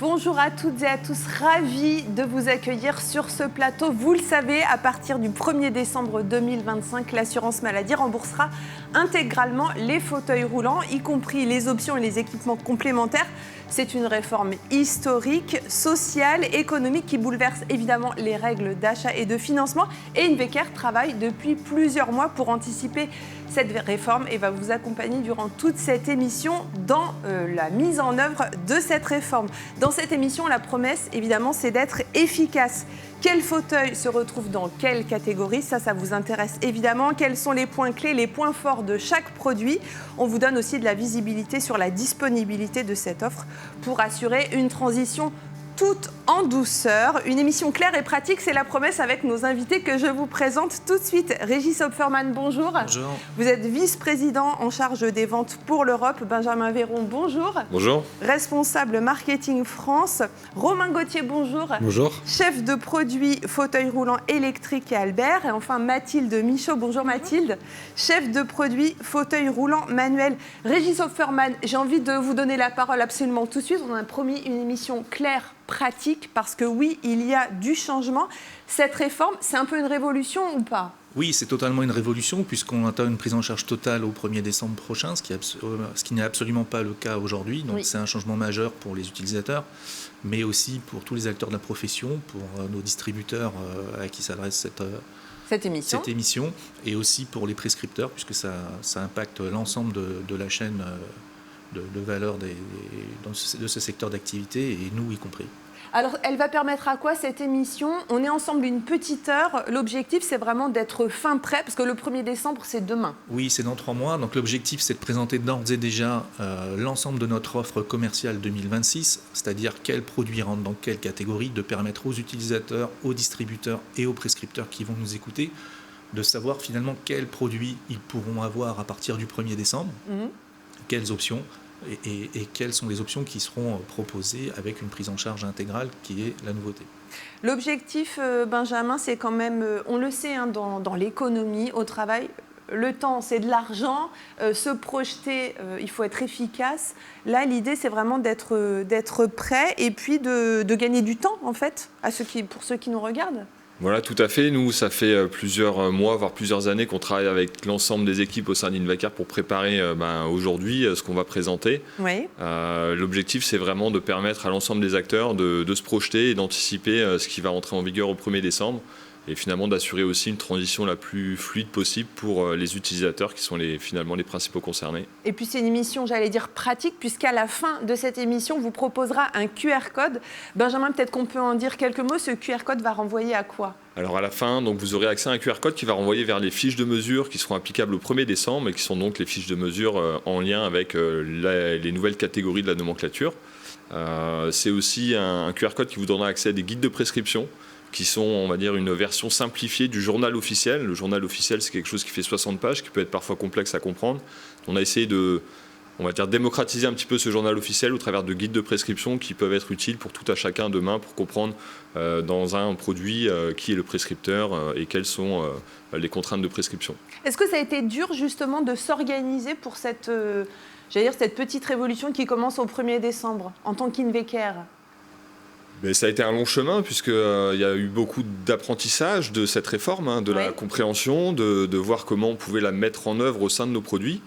Bonjour à toutes et à tous, ravi de vous accueillir sur ce plateau. Vous le savez, à partir du 1er décembre 2025, l'assurance maladie remboursera intégralement les fauteuils roulants, y compris les options et les équipements complémentaires. C'est une réforme historique, sociale, économique qui bouleverse évidemment les règles d'achat et de financement. Et Invecare travaille depuis plusieurs mois pour anticiper cette réforme et va vous accompagner durant toute cette émission dans la mise en œuvre de cette réforme. Dans cette émission, la promesse, évidemment, c'est d'être efficace. Quel fauteuil se retrouve dans quelle catégorie? Ça vous intéresse évidemment. Quels sont les points clés, les points forts de chaque produit? On vous donne aussi de la visibilité sur la disponibilité de cette offre pour assurer une transition toute en douceur. Une émission claire et pratique, c'est la promesse avec nos invités que je vous présente tout de suite. Régis Hopferman, bonjour. Bonjour. Vous êtes vice-président en charge des ventes pour l'Europe. Benjamin Véron, bonjour. Bonjour. Responsable marketing France. Romain Gauthier, bonjour. Bonjour. Chef de produit fauteuil roulant électrique et Albert. Et enfin Mathilde Michaud, bonjour Mathilde. Chef de produit fauteuil roulant manuel. Régis Hopferman, j'ai envie de vous donner la parole absolument tout de suite. On a promis une émission claire, pratique, parce que oui, il y a du changement. Cette réforme, c'est un peu une révolution ou pas? Oui, c'est totalement une révolution puisqu'on attend une prise en charge totale au 1er décembre prochain, ce qui n'est absolument pas le cas aujourd'hui. Donc oui, c'est un changement majeur pour les utilisateurs, mais aussi pour tous les acteurs de la profession, pour nos distributeurs à qui s'adresse cette émission, et aussi pour les prescripteurs, puisque ça impacte l'ensemble de la chaîne de valeur de ce secteur d'activité, et nous y compris. Alors, elle va permettre à quoi cette émission? On est ensemble une petite heure. L'objectif, c'est vraiment d'être fin prêt, parce que le 1er décembre, c'est demain. Oui, c'est dans 3 mois. Donc, l'objectif, c'est de présenter d'ores et déjà l'ensemble de notre offre commerciale 2026, c'est-à-dire quels produits rentrent dans quelle catégorie, de permettre aux utilisateurs, aux distributeurs et aux prescripteurs qui vont nous écouter de savoir finalement quels produits ils pourront avoir à partir du 1er décembre, quelles options. Et quelles sont les options qui seront proposées avec une prise en charge intégrale qui est la nouveauté. L'objectif, Benjamin, c'est quand même, on le sait, hein, dans l'économie, au travail, le temps, c'est de l'argent. Se projeter, il faut être efficace. Là, l'idée, c'est vraiment d'être prêt et puis de gagner du temps, en fait, pour ceux qui nous regardent. Voilà, tout à fait. Nous, ça fait plusieurs mois, voire plusieurs années qu'on travaille avec l'ensemble des équipes au sein d'Invecare pour préparer aujourd'hui ce qu'on va présenter. Oui. L'objectif, c'est vraiment de permettre à l'ensemble des acteurs de se projeter et d'anticiper ce qui va entrer en vigueur au 1er décembre. Et finalement d'assurer aussi une transition la plus fluide possible pour les utilisateurs qui sont finalement les principaux concernés. Et puis c'est une émission, j'allais dire, pratique, puisqu'à la fin de cette émission, on vous proposera un QR code. Benjamin, peut-être qu'on peut en dire quelques mots. Ce QR code va renvoyer à quoi? Alors à la fin, donc, vous aurez accès à un QR code qui va renvoyer vers les fiches de mesure qui seront applicables au 1er décembre et qui sont donc les fiches de mesure en lien avec les nouvelles catégories de la nomenclature. C'est aussi un QR code qui vous donnera accès à des guides de prescription qui sont, on va dire, une version simplifiée du journal officiel. Le journal officiel, c'est quelque chose qui fait 60 pages, qui peut être parfois complexe à comprendre. On a essayé de, on va dire, démocratiser un petit peu ce journal officiel au travers de guides de prescription qui peuvent être utiles pour tout à chacun demain pour comprendre dans un produit qui est le prescripteur et quelles sont les contraintes de prescription. Est-ce que ça a été dur justement de s'organiser pour cette petite révolution qui commence au 1er décembre en tant qu'Invecare? Mais ça a été un long chemin puisqu'il y a eu beaucoup d'apprentissage de cette réforme, de la compréhension, de voir comment on pouvait la mettre en œuvre au sein de nos produits.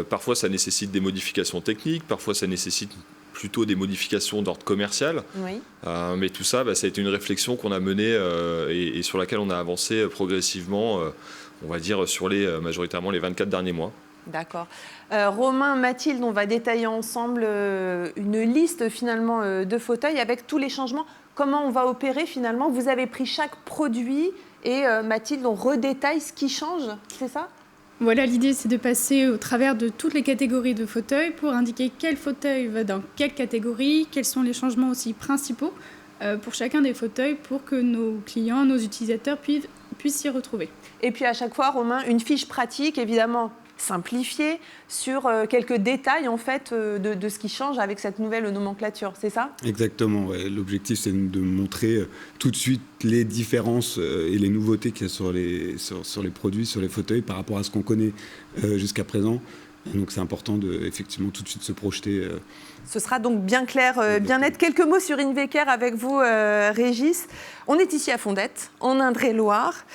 Parfois, ça nécessite des modifications techniques, parfois, ça nécessite plutôt des modifications d'ordre commercial. Oui. Mais tout ça, ça a été une réflexion qu'on a menée et sur laquelle on a avancé progressivement, on va dire, sur majoritairement les 24 derniers mois. D'accord. Romain, Mathilde, on va détailler ensemble une liste finalement de fauteuils avec tous les changements. Comment on va opérer finalement? Vous avez pris chaque produit et Mathilde, on redétaille ce qui change, c'est ça? Voilà, l'idée c'est de passer au travers de toutes les catégories de fauteuils pour indiquer quel fauteuil va dans quelle catégorie, quels sont les changements aussi principaux pour chacun des fauteuils pour que nos clients, nos utilisateurs puissent s'y retrouver. Et puis à chaque fois, Romain, une fiche pratique évidemment simplifiée sur quelques détails en fait de ce qui change avec cette nouvelle nomenclature, c'est ça? Exactement, ouais. L'objectif c'est de montrer tout de suite les différences et les nouveautés qu'il y a sur les produits, sur les fauteuils par rapport à ce qu'on connaît jusqu'à présent. Et donc c'est important de effectivement tout de suite se projeter. Ce sera donc bien clair, bien net. Quelques mots sur InVecare avec vous, Régis. On est ici à Fondettes, en Indre-et-Loire.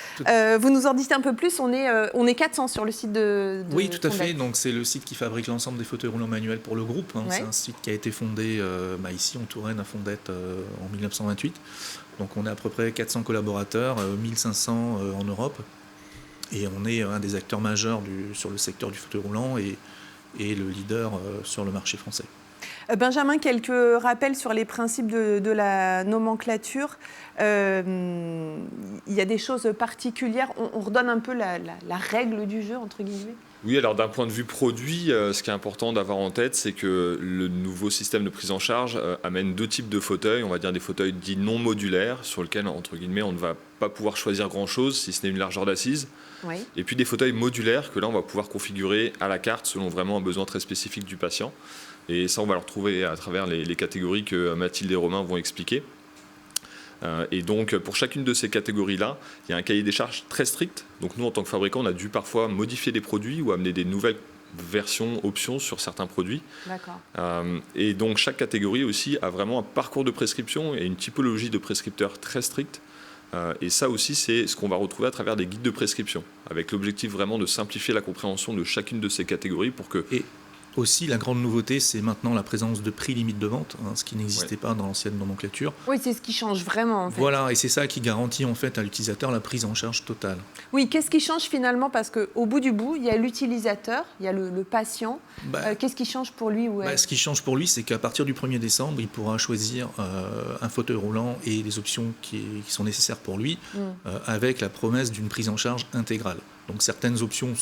Vous nous en dites un peu plus. On est 400 sur le site de Oui, tout à Fondettes. fait. Donc c'est le site qui fabrique l'ensemble des fauteuils roulants manuels pour le groupe. Ouais. C'est un site qui a été fondé ici en Touraine, à Fondettes, en 1928. Donc on a à peu près 400 collaborateurs, 1500 en Europe. Et on est un des acteurs majeurs sur le secteur du fauteuil roulant et le leader sur le marché français. Benjamin, quelques rappels sur les principes de la nomenclature. Il y a des choses particulières. On redonne un peu la règle du jeu, entre guillemets. Oui, alors d'un point de vue produit, ce qui est important d'avoir en tête, c'est que le nouveau système de prise en charge amène 2 types de fauteuils. On va dire des fauteuils dits non modulaires, sur lesquels, entre guillemets, on ne va pas pouvoir choisir grand-chose, si ce n'est une largeur d'assise. Oui. Et puis des fauteuils modulaires, que là, on va pouvoir configurer à la carte, selon vraiment un besoin très spécifique du patient. Et ça, on va le retrouver à travers les catégories que Mathilde et Romain vont expliquer. Et donc, pour chacune de ces catégories-là, il y a un cahier des charges très strict. Donc nous, en tant que fabricants, on a dû parfois modifier des produits ou amener des nouvelles versions, options sur certains produits. D'accord. Et donc, chaque catégorie aussi a vraiment un parcours de prescription et une typologie de prescripteurs très stricte. Et ça aussi, c'est ce qu'on va retrouver à travers des guides de prescription, avec l'objectif vraiment de simplifier la compréhension de chacune de ces catégories pour que... Et aussi, la grande nouveauté, c'est maintenant la présence de prix limite de vente, ce qui n'existait pas dans l'ancienne nomenclature. Oui, c'est ce qui change vraiment, en fait. Voilà, et c'est ça qui garantit en fait à l'utilisateur la prise en charge totale. Oui, qu'est-ce qui change finalement? Parce qu'au bout du bout, il y a l'utilisateur, il y a le patient. Qu'est-ce qui change pour lui ou elle? Ce qui change pour lui, c'est qu'à partir du 1er décembre, il pourra choisir un fauteuil roulant et les options qui sont nécessaires pour lui, avec la promesse d'une prise en charge intégrale. Donc certaines options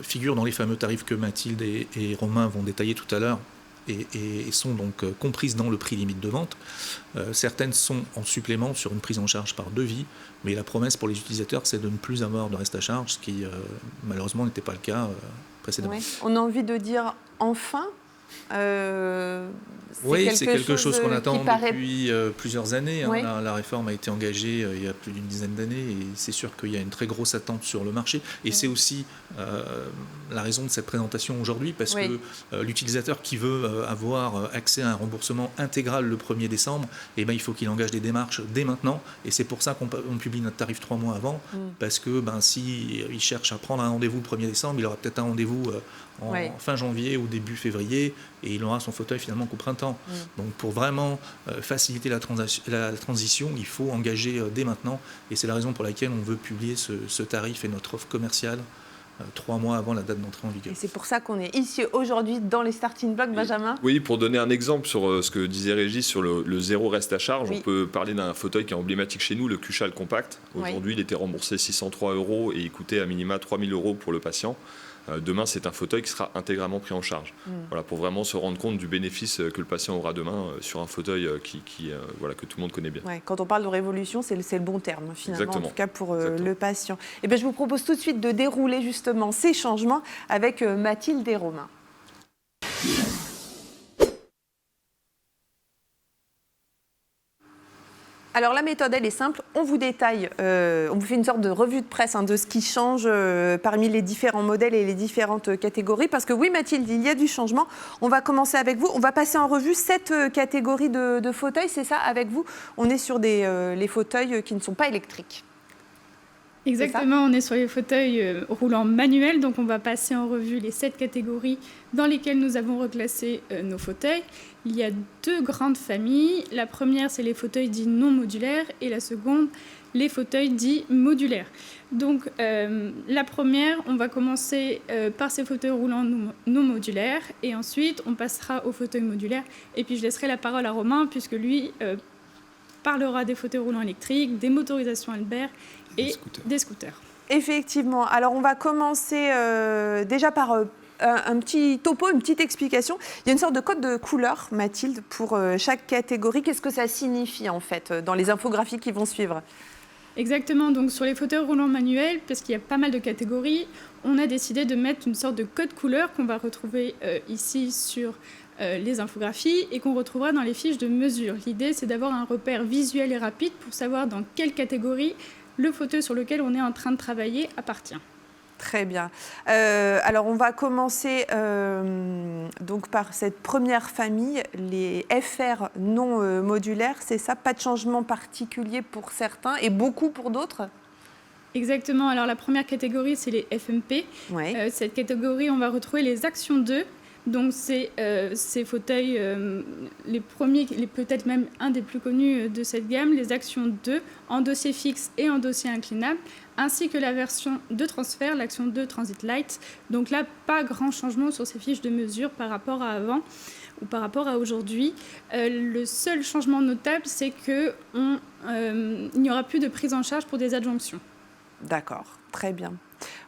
figurent dans les fameux tarifs que Mathilde et Romain vont détailler tout à l'heure et sont donc comprises dans le prix limite de vente. Certaines sont en supplément sur une prise en charge par devis, mais la promesse pour les utilisateurs, c'est de ne plus avoir de reste à charge, ce qui malheureusement n'était pas le cas précédemment. Ouais. On a envie de dire enfin. Oui, c'est quelque chose qu'on attend paraît... depuis plusieurs années. Oui. La réforme a été engagée il y a plus d'une dizaine d'années et c'est sûr qu'il y a une très grosse attente sur le marché. Et c'est aussi la raison de cette présentation aujourd'hui parce que l'utilisateur qui veut avoir accès à un remboursement intégral le 1er décembre, il faut qu'il engage des démarches dès maintenant. Et c'est pour ça qu'on publie notre tarif 3 mois avant parce que s'il cherche à prendre un rendez-vous le 1er décembre, il aura peut-être un rendez-vous en fin janvier ou début février et il aura son fauteuil finalement qu'au printemps. Donc pour vraiment faciliter la transition, il faut engager dès maintenant et c'est la raison pour laquelle on veut publier ce tarif et notre offre commerciale 3 mois avant la date d'entrée en vigueur. Et c'est pour ça qu'on est ici aujourd'hui dans les starting blocks, Benjamin. Oui, pour donner un exemple sur ce que disait Régis sur le zéro reste à charge, on peut parler d'un fauteuil qui est emblématique chez nous, le Cuchal Compact. Aujourd'hui, il était remboursé 603 € et il coûtait à minima 3 000 € pour le patient. Demain, c'est un fauteuil qui sera intégralement pris en charge. Voilà, pour vraiment se rendre compte du bénéfice que le patient aura demain sur un fauteuil que tout le monde connaît bien. Ouais, quand on parle de révolution, c'est le bon terme, finalement, Exactement. en tout cas pour le patient. Et je vous propose tout de suite de dérouler justement ces changements avec Mathilde et Romain. Alors la méthode, elle est simple. On vous détaille, on vous fait une sorte de revue de presse de ce qui change parmi les différents modèles et les différentes catégories. Parce que oui, Mathilde, il y a du changement. On va commencer avec vous. On va passer en revue 7 catégories de fauteuils. C'est ça, avec vous. On est sur les fauteuils qui ne sont pas électriques. Exactement, on est sur les fauteuils roulants manuels, donc on va passer en revue les 7 catégories dans lesquelles nous avons reclassé nos fauteuils. Il y a 2 grandes familles. La première, c'est les fauteuils dits non modulaires et la seconde, les fauteuils dits modulaires. Donc la première, on va commencer par ces fauteuils roulants non modulaires et ensuite on passera aux fauteuils modulaires. Et puis je laisserai la parole à Romain puisque lui parlera des fauteuils roulants électriques, des motorisations Albert et des scooters. Effectivement. Alors, on va commencer déjà par un petit topo, une petite explication. Il y a une sorte de code de couleur, Mathilde, pour chaque catégorie. Qu'est-ce que ça signifie, en fait, dans les infographies qui vont suivre? Exactement. Donc, sur les fauteuils roulants manuels, parce qu'il y a pas mal de catégories, on a décidé de mettre une sorte de code couleur qu'on va retrouver ici sur les infographies et qu'on retrouvera dans les fiches de mesure. L'idée, c'est d'avoir un repère visuel et rapide pour savoir dans quelle catégorie le fauteuil sur lequel on est en train de travailler appartient. Très bien. Alors, on va commencer donc par cette première famille, les FR non modulaires. C'est ça, pas de changement particulier pour certains et beaucoup pour d'autres? Exactement. Alors, la première catégorie, c'est les FMP. Ouais. Cette catégorie, on va retrouver les Action 2. Donc, c'est ces fauteuils, les premiers, peut-être même un des plus connus de cette gamme, les Action 2, en dossier fixe et en dossier inclinable, ainsi que la version de transfert, l'Action 2 Transit Lite. Donc là, pas grand changement sur ces fiches de mesure par rapport à avant ou par rapport à aujourd'hui. Le seul changement notable, c'est qu'il n'y aura plus de prise en charge pour des adjonctions. D'accord, très bien.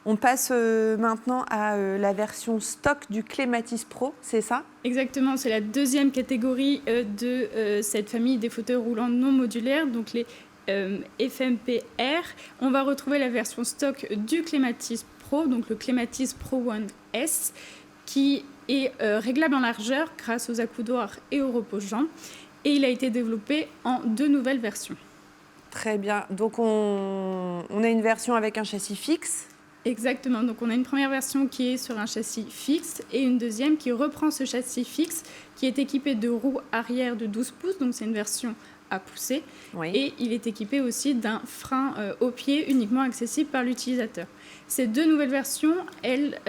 On passe maintenant à la version stock du Clematis Pro, c'est ça? Exactement, c'est la deuxième catégorie de cette famille des fauteuils roulants non modulaires, donc les FMPR. On va retrouver la version stock du Clematis Pro, donc le Clematis Pro One S, qui est réglable en largeur grâce aux accoudoirs et au repose-jambes. Et il a été développé en 2 nouvelles versions. Très bien. Donc, on a une version avec un châssis fixe. Exactement. Donc, on a une première version qui est sur un châssis fixe et une deuxième qui reprend ce châssis fixe qui est équipé de roues arrière de 12 pouces. Donc, c'est une version à pousser. Oui. Et il est équipé aussi d'un frein au pied uniquement accessible par l'utilisateur. Ces 2 nouvelles versions, elles...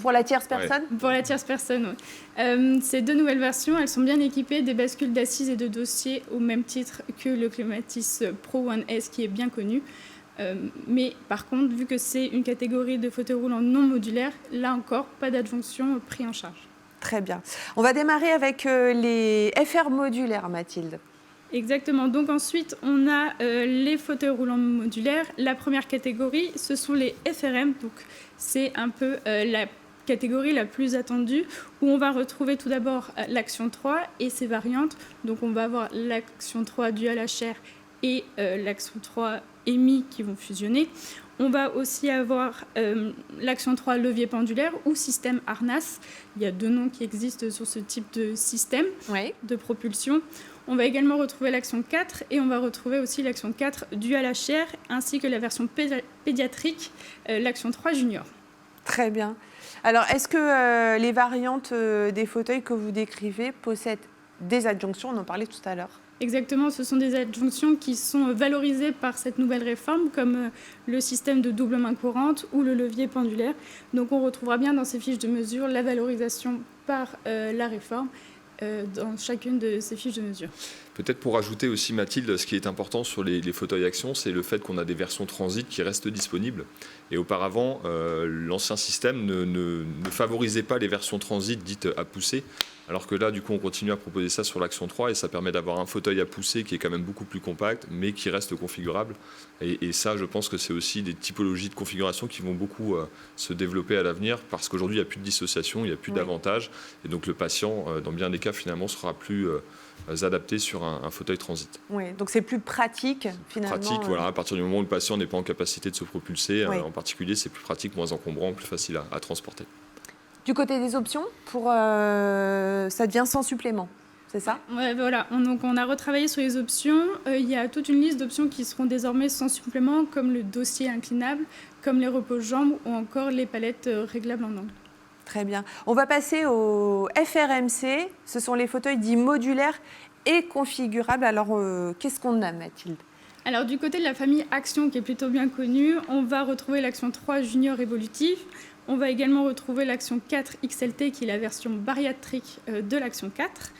Pour la tierce personne? Ouais. Pour la tierce personne, oui. Ces 2 nouvelles versions, elles sont bien équipées des bascules d'assises et de dossier au même titre que le Clematis Pro One S qui est bien connu. Mais par contre, vu que c'est une catégorie de fauteuils roulants non modulaires, là encore, pas d'adjonction pris en charge. Très bien. On va démarrer avec les FR modulaires, Mathilde. Exactement. Donc ensuite, on a les fauteuils roulants modulaires. La première catégorie, ce sont les FRM. Donc c'est un peu la catégorie la plus attendue, où on va retrouver tout d'abord l'Action 3 et ses variantes. Donc on va avoir l'Action 3 dual à chair et l'Action 3 EMI qui vont fusionner. On va aussi avoir l'Action 3 levier pendulaire ou système harnass. Il y a 2 noms qui existent sur ce type de système de propulsion. On va également retrouver l'Action 4 et on va retrouver aussi l'Action 4 dual à chair ainsi que la version pédiatrique, l'Action 3 junior. Très bien. Alors, est-ce que les variantes des fauteuils que vous décrivez possèdent des adjonctions? On en parlait tout à l'heure. Exactement, ce sont des adjonctions qui sont valorisées par cette nouvelle réforme, comme le système de double main courante ou le levier pendulaire. Donc on retrouvera bien dans ces fiches de mesure la valorisation par la réforme dans chacune de ces fiches de mesure. Peut-être pour ajouter aussi, Mathilde, ce qui est important sur les fauteuils Action, c'est le fait qu'on a des versions transit qui restent disponibles. Et auparavant, l'ancien système ne favorisait pas les versions transit dites à pousser, alors que là, du coup, on continue à proposer ça sur l'Action 3 et ça permet d'avoir un fauteuil à pousser qui est quand même beaucoup plus compact, mais qui reste configurable. Et ça, je pense que c'est aussi des typologies de configuration qui vont beaucoup se développer à l'avenir, parce qu'aujourd'hui, il n'y a plus de dissociation, il n'y a plus d'avantage. Et donc, le patient, dans bien des cas, finalement, sera plus adapté sur un fauteuil transit. Oui, donc c'est plus pratique, finalement. Pratique, voilà, à partir du moment où le patient n'est pas en capacité de se propulser, Oui. en particulier, c'est plus pratique, moins encombrant, plus facile à transporter. Du côté des options, ça devient sans supplément, c'est ça? Ouais, voilà. Donc on a retravaillé sur les options. Il y a toute une liste d'options qui seront désormais sans supplément, comme le dossier inclinable, comme les repose-jambes ou encore les palettes réglables en angle. Très bien. On va passer au FRMC. Ce sont les fauteuils dits modulaires et configurables. Alors, qu'est-ce qu'on a, Mathilde? Alors, du côté de la famille Action, qui est plutôt bien connue, on va retrouver l'Action 3 junior évolutive. On va également retrouver l'Action 4 XLT, qui est la version bariatrique de l'Action 4.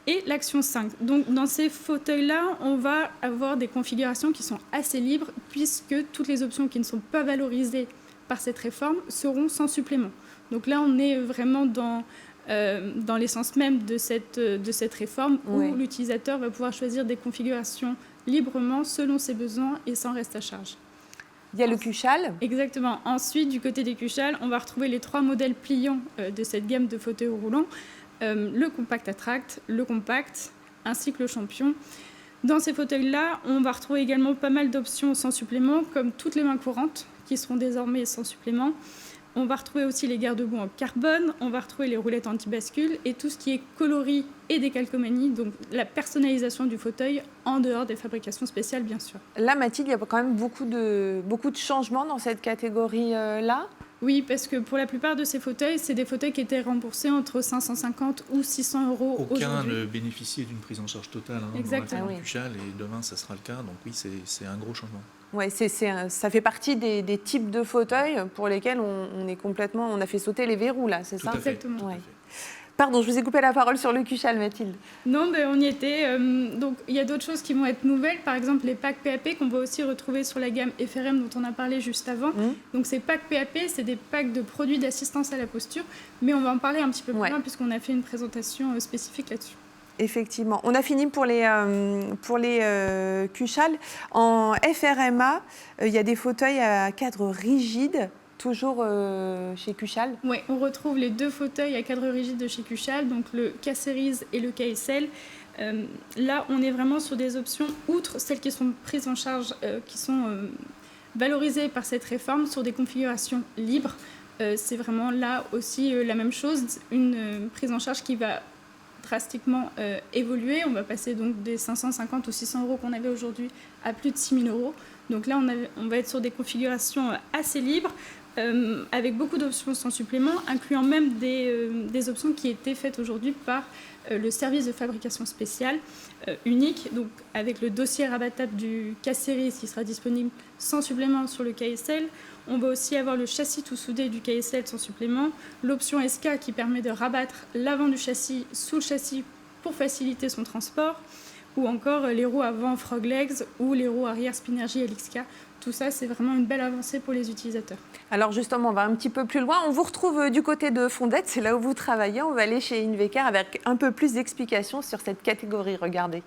Et l'Action 5. Donc, dans ces fauteuils-là, on va avoir des configurations qui sont assez libres, puisque toutes les options qui ne sont pas valorisées par cette réforme seront sans supplément. Donc là, on est vraiment dans l'essence même de cette réforme, où l'utilisateur va pouvoir choisir des configurations librement selon ses besoins et sans reste à charge. Il y a le Cuchal. Exactement. Ensuite, du côté des Cuchal, on va retrouver les 3 modèles pliants de cette gamme de fauteuils roulants, le Compact Attract, le Compact, ainsi que le Champion. Dans ces fauteuils-là, on va retrouver également pas mal d'options sans supplément, comme toutes les mains courantes, qui seront désormais sans supplément. On va retrouver aussi les garde-boue en carbone, on va retrouver les roulettes anti-bascule et tout ce qui est coloris et décalcomanie, donc la personnalisation du fauteuil en dehors des fabrications spéciales, bien sûr. Là, Mathilde, il y a quand même beaucoup de changements dans cette catégorie-là. Oui, parce que pour la plupart de ces fauteuils, c'est des fauteuils qui étaient remboursés entre 550 ou 600 euros Aucun aujourd'hui. ne bénéficiait d'une prise en charge totale dans la Exactement. réforme Cuchal, et demain, ça sera le cas. Donc oui, c'est un gros changement. Ouais, ça fait partie des types de fauteuils pour lesquels on a fait sauter les verrous, là, c'est Tout ça? à fait. Exactement. Tout à Ouais. fait. Pardon, je vous ai coupé la parole sur le Cuchal, Mathilde. Non, on y était. Donc, il y a d'autres choses qui vont être nouvelles. Par exemple, les packs PAP qu'on va aussi retrouver sur la gamme FRM dont on a parlé juste avant. Donc, ces packs PAP, c'est des packs de produits d'assistance à la posture. Mais on va en parler un petit peu plus loin puisqu'on a fait une présentation spécifique là-dessus. Effectivement. On a fini pour les Cuchal. En FRMA, il y a des fauteuils à cadre rigide, toujours chez Cuchal. Oui, on retrouve les 2 fauteuils à cadre rigide de chez Cuchal, donc le K-Series et le KSL. Là, on est vraiment sur des options, outre celles qui sont prises en charge, qui sont valorisées par cette réforme, sur des configurations libres. C'est vraiment là aussi la même chose, une prise en charge qui va drastiquement évoluer. On va passer donc des 550 ou 600 euros qu'on avait aujourd'hui à plus de 6 000 euros. Donc là, on va être sur des configurations assez libres, avec beaucoup d'options sans supplément, incluant même des options qui étaient faites aujourd'hui par le service de fabrication spéciale unique, donc avec le dossier rabattable du K-Series qui sera disponible sans supplément sur le KSL. On va aussi avoir le châssis tout soudé du KSL sans supplément, l'option SK qui permet de rabattre l'avant du châssis sous le châssis pour faciliter son transport, ou encore les roues avant Froglegs ou les roues arrière Spinergy LXK. Tout ça, c'est vraiment une belle avancée pour les utilisateurs. Alors justement, on va un petit peu plus loin. On vous retrouve du côté de Fondette, c'est là où vous travaillez. On va aller chez Invecar avec un peu plus d'explications sur cette catégorie. Regardez.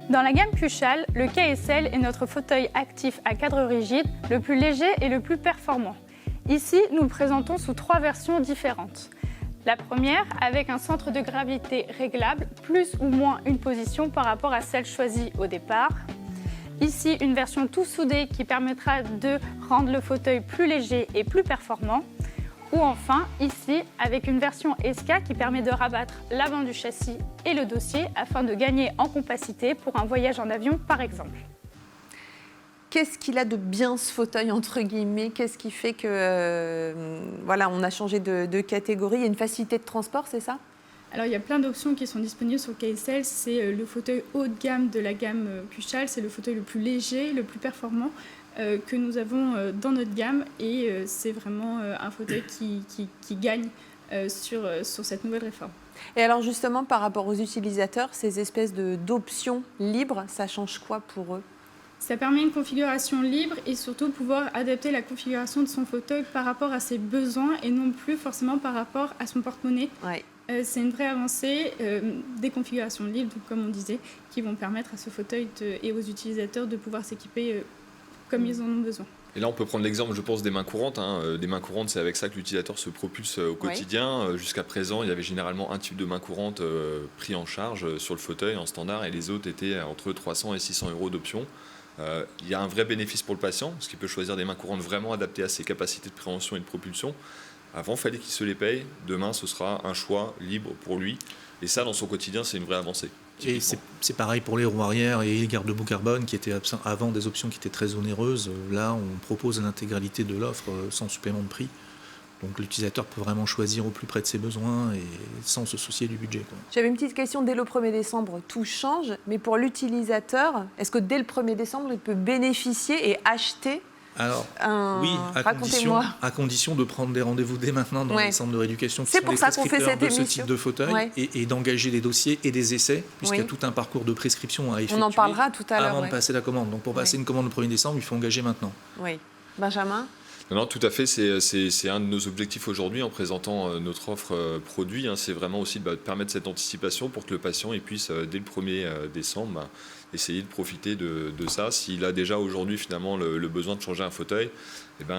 Dans la gamme Cuchal, le KSL est notre fauteuil actif à cadre rigide, le plus léger et le plus performant. Ici, nous le présentons sous 3 versions différentes. La première, avec un centre de gravité réglable, plus ou moins une position par rapport à celle choisie au départ. Ici, une version tout soudée qui permettra de rendre le fauteuil plus léger et plus performant. Ou enfin, ici, avec une version SK qui permet de rabattre l'avant du châssis et le dossier afin de gagner en compacité pour un voyage en avion, par exemple. Qu'est-ce qu'il a de bien ce fauteuil, entre guillemets? Qu'est-ce qui fait que, voilà, on a changé de catégorie? Il y a une facilité de transport, c'est ça? Alors, il y a plein d'options qui sont disponibles sur KSL. C'est le fauteuil haut de gamme de la gamme Cuchal. C'est le fauteuil le plus léger, le plus performant que nous avons dans notre gamme. Et c'est vraiment un fauteuil qui gagne sur cette nouvelle réforme. Et alors justement, par rapport aux utilisateurs, ces espèces d'options libres, ça change quoi pour eux? Ça permet une configuration libre et surtout pouvoir adapter la configuration de son fauteuil par rapport à ses besoins et non plus forcément par rapport à son porte-monnaie. Ouais. C'est une vraie avancée, des configurations libres, comme on disait, qui vont permettre à ce fauteuil et aux utilisateurs de pouvoir s'équiper comme ils en ont besoin. Et là, on peut prendre l'exemple, je pense, des mains courantes. Des mains courantes, c'est avec ça que l'utilisateur se propulse au quotidien. Jusqu'à présent, il y avait généralement un type de main courante pris en charge sur le fauteuil en standard et les autres étaient entre 300 et 600 euros d'options. Il y a un vrai bénéfice pour le patient, parce qu'il peut choisir des mains courantes vraiment adaptées à ses capacités de préhension et de propulsion. Avant, il fallait qu'il se les paye. Demain, ce sera un choix libre pour lui. Et ça, dans son quotidien, c'est une vraie avancée. Et c'est pareil pour les roues arrière et les garde-boue carbone qui étaient avant des options qui étaient très onéreuses. Là, on propose l'intégralité de l'offre sans supplément de prix. Donc l'utilisateur peut vraiment choisir au plus près de ses besoins et sans se soucier du budget, quoi. J'avais une petite question. Dès le 1er décembre, tout change. Mais pour l'utilisateur, est-ce que dès le 1er décembre, il peut bénéficier et acheter? Alors, oui, à condition de prendre des rendez-vous dès maintenant dans les centres de rééducation qui sont les prescripteurs de ce type de fauteuil et d'engager des dossiers et des essais, puisqu'il y a tout un parcours de prescription à effectuer. On en parlera tout à l'heure. Avant de passer la commande. Donc pour passer une commande le 1er décembre, il faut engager maintenant. Oui. Benjamin? Non, tout à fait. C'est un de nos objectifs aujourd'hui en présentant notre offre produit. C'est vraiment aussi de permettre cette anticipation pour que le patient puisse, dès le 1er décembre, essayer de profiter de ça. S'il a déjà aujourd'hui finalement le besoin de changer un fauteuil,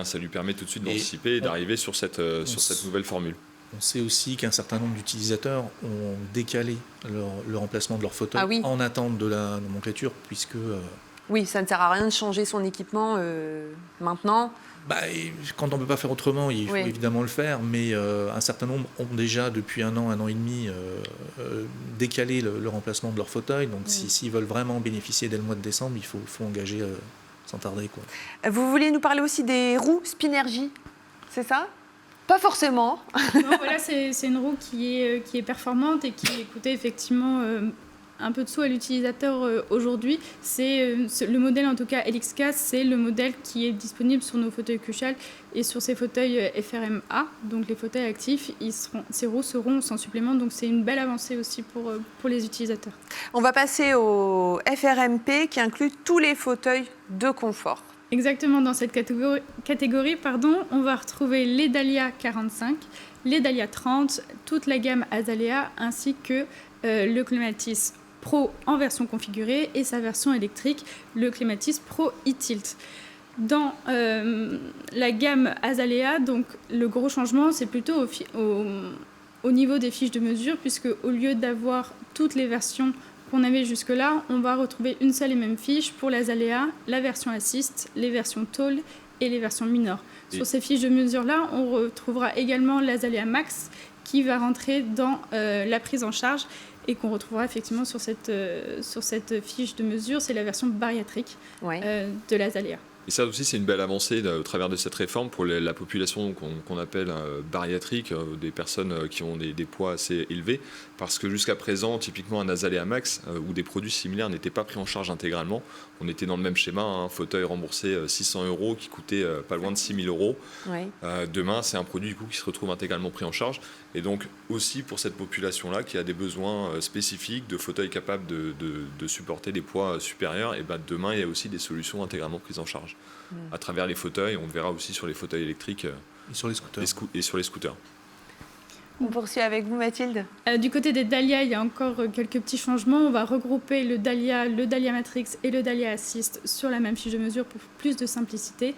ça lui permet tout de suite d'anticiper et d'arriver sur cette nouvelle formule. On sait aussi qu'un certain nombre d'utilisateurs ont décalé le remplacement de leur fauteuil en attente de la nomenclature, puisque Oui, ça ne sert à rien de changer son équipement maintenant. Quand on ne peut pas faire autrement, il faut Oui. évidemment le faire, mais un certain nombre ont déjà, depuis un an et demi, décalé le remplacement de leur fauteuil. Donc, s'ils veulent vraiment bénéficier dès le mois de décembre, il faut engager sans tarder, quoi. Vous voulez nous parler aussi des roues Spinergy, c'est ça? Pas forcément. Non, voilà, c'est une roue qui est performante et qui est coûtée effectivement un peu de sous à l'utilisateur aujourd'hui. C'est le modèle, en tout cas LXK, c'est le modèle qui est disponible sur nos fauteuils Cushal et sur ces fauteuils FRMA, donc les fauteuils actifs. Ces roues seront sans supplément, donc c'est une belle avancée aussi pour les utilisateurs. On va passer au FRMP qui inclut tous les fauteuils de confort. Exactement, dans cette catégorie, on va retrouver les Dahlia 45, les Dahlia 30, toute la gamme Azalea, ainsi que le Clematis Pro en version configurée et sa version électrique, le Clematis Pro e-Tilt. Dans la gamme Azalea, donc, le gros changement, c'est plutôt au niveau des fiches de mesure, puisque au lieu d'avoir toutes les versions qu'on avait jusque-là, on va retrouver une seule et même fiche pour l'Azalea, la version Assist, les versions Tall et les versions Minor. Sur ces fiches de mesure-là, on retrouvera également l'Azalea Max qui va rentrer dans la prise en charge et qu'on retrouvera effectivement sur cette fiche de mesure. C'est la version bariatrique de l'Azalea. Et ça aussi, c'est une belle avancée au travers de cette réforme pour la population qu'on appelle bariatrique, des personnes qui ont des poids assez élevés, parce que jusqu'à présent, typiquement un Azalea Max ou des produits similaires n'étaient pas pris en charge intégralement. On était dans le même schéma, un fauteuil remboursé 600 € qui coûtait pas loin de 6 000 €. Demain, c'est un produit du coup, qui se retrouve intégralement pris en charge. Et donc aussi pour cette population-là qui a des besoins spécifiques de fauteuils capables de supporter des poids supérieurs, et demain, il y a aussi des solutions intégralement prises en charge. À travers les fauteuils, on le verra aussi sur les fauteuils électriques Et sur les scooters. et sur les scooters. On poursuit avec vous, Mathilde. Du côté des Dahlia, il y a encore quelques petits changements. On va regrouper le Dahlia Matrix et le Dahlia Assist sur la même fiche de mesure pour plus de simplicité.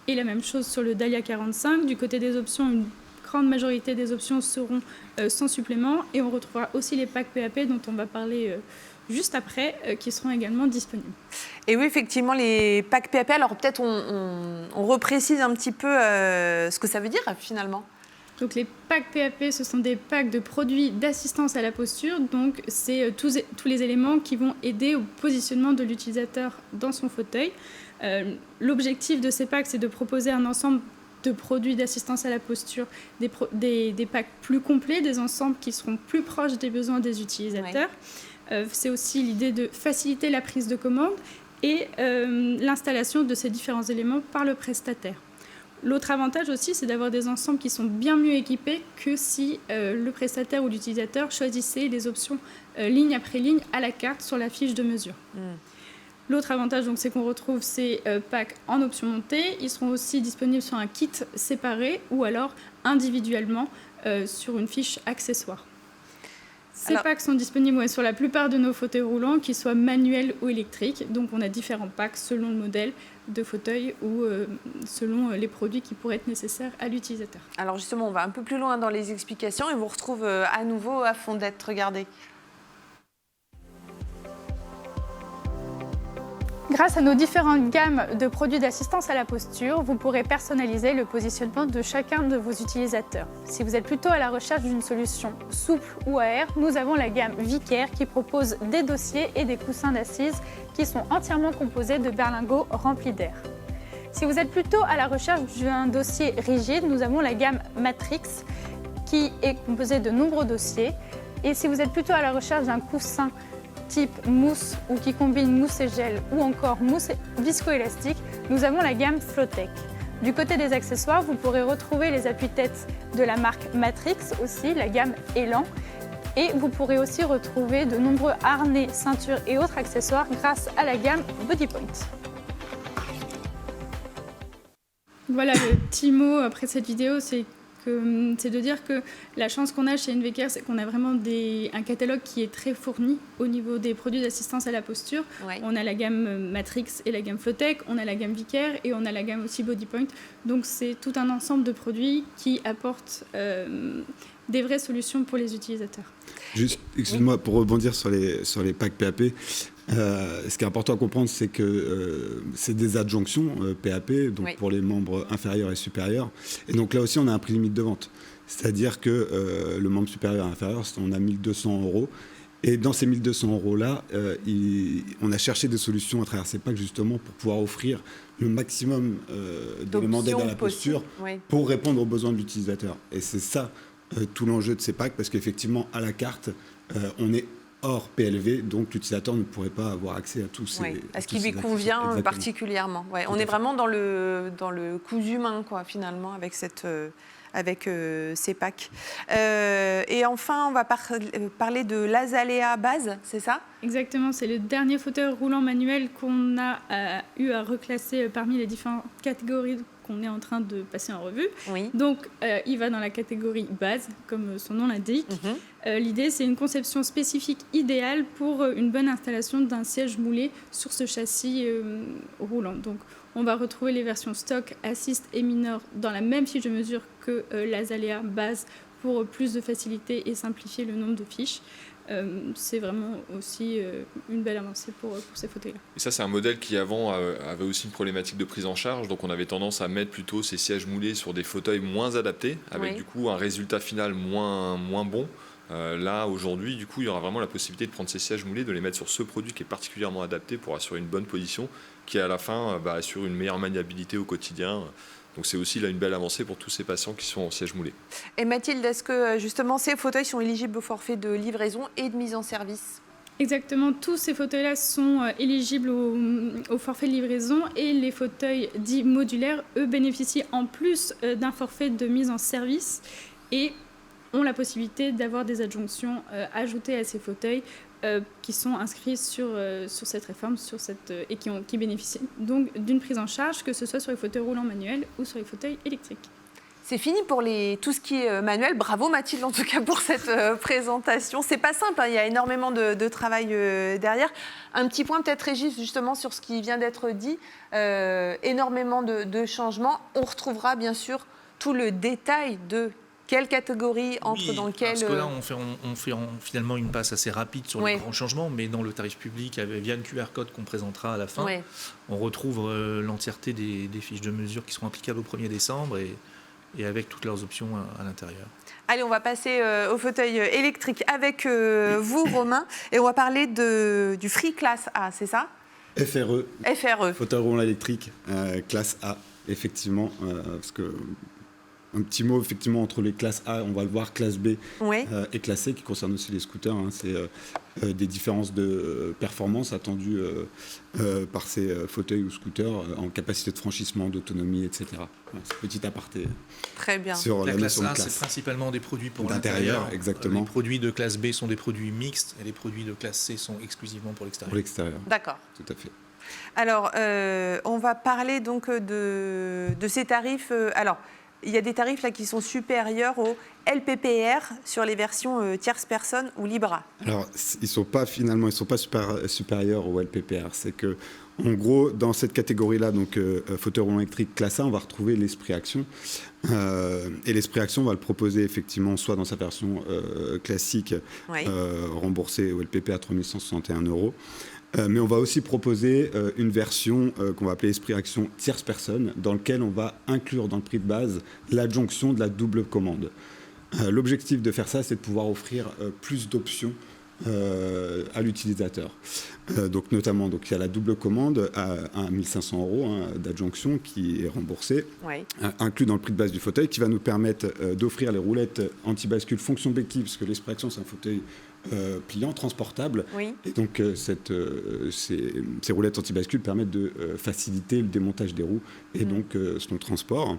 Et la même chose sur le Dahlia 45. Du côté des options, une grande majorité des options seront sans supplément. Et on retrouvera aussi les packs PAP dont on va parler juste après, qui seront également disponibles. Et oui, effectivement, les packs PAP, alors peut-être on reprécise un petit peu ce que ça veut dire finalement. Donc les packs PAP, ce sont des packs de produits d'assistance à la posture. Donc c'est tous les éléments qui vont aider au positionnement de l'utilisateur dans son fauteuil. L'objectif de ces packs, c'est de proposer un ensemble de produits d'assistance à la posture, des packs plus complets, des ensembles qui seront plus proches des besoins des utilisateurs. C'est aussi l'idée de faciliter la prise de commande et l'installation de ces différents éléments par le prestataire. L'autre avantage aussi, c'est d'avoir des ensembles qui sont bien mieux équipés que si le prestataire ou l'utilisateur choisissait les options ligne après ligne à la carte sur la fiche de mesure. L'autre avantage, donc, c'est qu'on retrouve ces packs en option montée. Ils seront aussi disponibles sur un kit séparé ou alors individuellement sur une fiche accessoire. Ces packs sont disponibles sur la plupart de nos fauteuils roulants, qu'ils soient manuels ou électriques. Donc on a différents packs selon le modèle de fauteuil ou selon les produits qui pourraient être nécessaires à l'utilisateur. Alors justement, on va un peu plus loin dans les explications et on vous retrouve à nouveau à Fondette. Regardez. Grâce à nos différentes gammes de produits d'assistance à la posture, vous pourrez personnaliser le positionnement de chacun de vos utilisateurs. Si vous êtes plutôt à la recherche d'une solution souple ou à air, nous avons la gamme Vicaire qui propose des dossiers et des coussins d'assises qui sont entièrement composés de berlingots remplis d'air. Si vous êtes plutôt à la recherche d'un dossier rigide, nous avons la gamme Matrix qui est composée de nombreux dossiers. Et si vous êtes plutôt à la recherche d'un coussin type mousse ou qui combine mousse et gel ou encore mousse viscoélastique, nous avons la gamme Flowtech. Du côté des accessoires, vous pourrez retrouver les appuis-têtes de la marque Matrix, aussi la gamme Elan. Et vous pourrez aussi retrouver de nombreux harnais, ceintures et autres accessoires grâce à la gamme Bodypoint. Voilà, le petit mot après cette vidéo, c'est de dire que la chance qu'on a chez NVCare, c'est qu'on a vraiment un catalogue qui est très fourni au niveau des produits d'assistance à la posture. Ouais. On a la gamme Matrix et la gamme Flowtech, on a la gamme Vicaire et on a la gamme aussi Bodypoint. Donc c'est tout un ensemble de produits qui apportent des vraies solutions pour les utilisateurs. Juste, excuse-moi, pour rebondir sur les packs PAP, Ce qui est important à comprendre, c'est que c'est des adjonctions PAP, donc pour les membres inférieurs et supérieurs. Et donc là aussi, on a un prix limite de vente. C'est-à-dire que le membre supérieur et inférieur, on a 1 200 €. Et dans ces 1 200 € on a cherché des solutions à travers ces packs justement pour pouvoir offrir le maximum d'éléments d'aide à la posture pour répondre aux besoins de l'utilisateur. Et c'est ça tout l'enjeu de ces packs, parce qu'effectivement, à la carte, on est hors PLV, donc l'utilisateur ne pourrait pas avoir accès à tous ces... à ce qui lui convient particulièrement. On est vraiment dans le cousu main, finalement, avec ces packs. Et enfin, on va parler de l'Azalea base, c'est ça ? Exactement, c'est le dernier fauteuil roulant manuel qu'on a eu à reclasser parmi les différentes catégories qu'on est en train de passer en revue. Oui. Donc, il va dans la catégorie base, comme son nom l'indique. L'idée, c'est une conception spécifique idéale pour une bonne installation d'un siège moulé sur ce châssis roulant. Donc, on va retrouver les versions stock, assist et minor dans la même fiche de mesure que l'Azalea base pour plus de facilité et simplifier le nombre de fiches. C'est vraiment aussi une belle avancée pour ces fauteuils-là. Et ça, c'est un modèle qui avant avait aussi une problématique de prise en charge. Donc on avait tendance à mettre plutôt ces sièges moulés sur des fauteuils moins adaptés, avec du coup un résultat final moins bon. Là, aujourd'hui, du coup, il y aura vraiment la possibilité de prendre ces sièges moulés, de les mettre sur ce produit qui est particulièrement adapté pour assurer une bonne position, qui à la fin assure une meilleure maniabilité au quotidien. Donc c'est aussi là une belle avancée pour tous ces patients qui sont en siège moulé. Et Mathilde, est-ce que justement ces fauteuils sont éligibles au forfait de livraison et de mise en service ? Exactement, tous ces fauteuils-là sont éligibles au forfait de livraison, et les fauteuils dits modulaires, eux, bénéficient en plus d'un forfait de mise en service et ont la possibilité d'avoir des adjonctions ajoutées à ces fauteuils qui sont inscrits sur cette réforme et qui bénéficient donc d'une prise en charge, que ce soit sur les fauteuils roulants manuels ou sur les fauteuils électriques. C'est fini pour tout ce qui est manuel. Bravo Mathilde en tout cas pour cette présentation. C'est pas simple, il y a énormément de travail derrière. Un petit point peut-être Régis justement sur ce qui vient d'être dit. Énormément de changements. On retrouvera bien sûr tout le détail de quelle catégorie entre dans quelle... Parce que là, on fait finalement une passe assez rapide sur les grands changements, mais dans le tarif public, via le QR code qu'on présentera à la fin, on retrouve l'entièreté des fiches de mesure qui seront applicables au 1er décembre et avec toutes leurs options à l'intérieur. Allez, on va passer au fauteuil électrique avec vous, Romain, et on va parler du Free Class A, c'est ça ? FRE. Fauteuil roulant électrique, classe A, effectivement, parce que... Un petit mot, effectivement, entre les classes A, on va le voir, classe B et classe C, qui concerne aussi les scooters. C'est des différences de performance attendues par ces fauteuils ou scooters en capacité de franchissement, d'autonomie, etc. Voilà, c'est petit aparté. Très bien. Sur la classe A, c'est principalement des produits pour l'intérieur. Exactement. Les produits de classe B sont des produits mixtes et les produits de classe C sont exclusivement pour l'extérieur. Pour l'extérieur. D'accord. Tout à fait. Alors, on va parler donc de ces tarifs. Alors, il y a des tarifs là qui sont supérieurs au LPPR sur les versions tierce personne ou Libra. Alors, ils sont pas supérieurs au LPPR. C'est que, en gros, dans cette catégorie-là, donc fauteuil roulant électrique classe A, on va retrouver l'Esprit Action. Et l'Esprit Action, on va le proposer effectivement soit dans sa version classique, remboursée au LPP à 3 161 €. Mais on va aussi proposer une version qu'on va appeler Esprit Action tierce personne, dans lequel on va inclure dans le prix de base l'adjonction de la double commande. L'objectif de faire ça, c'est de pouvoir offrir plus d'options à l'utilisateur. Donc notamment, il y a la double commande à 1 500 € d'adjonction qui est remboursée, inclus dans le prix de base du fauteuil, qui va nous permettre d'offrir les roulettes anti-bascule fonction béquille, parce que l'Esprit Action, c'est un fauteuil pliant, transportable. Et donc, ces roulettes anti-bascule permettent de faciliter le démontage des roues et donc son transport.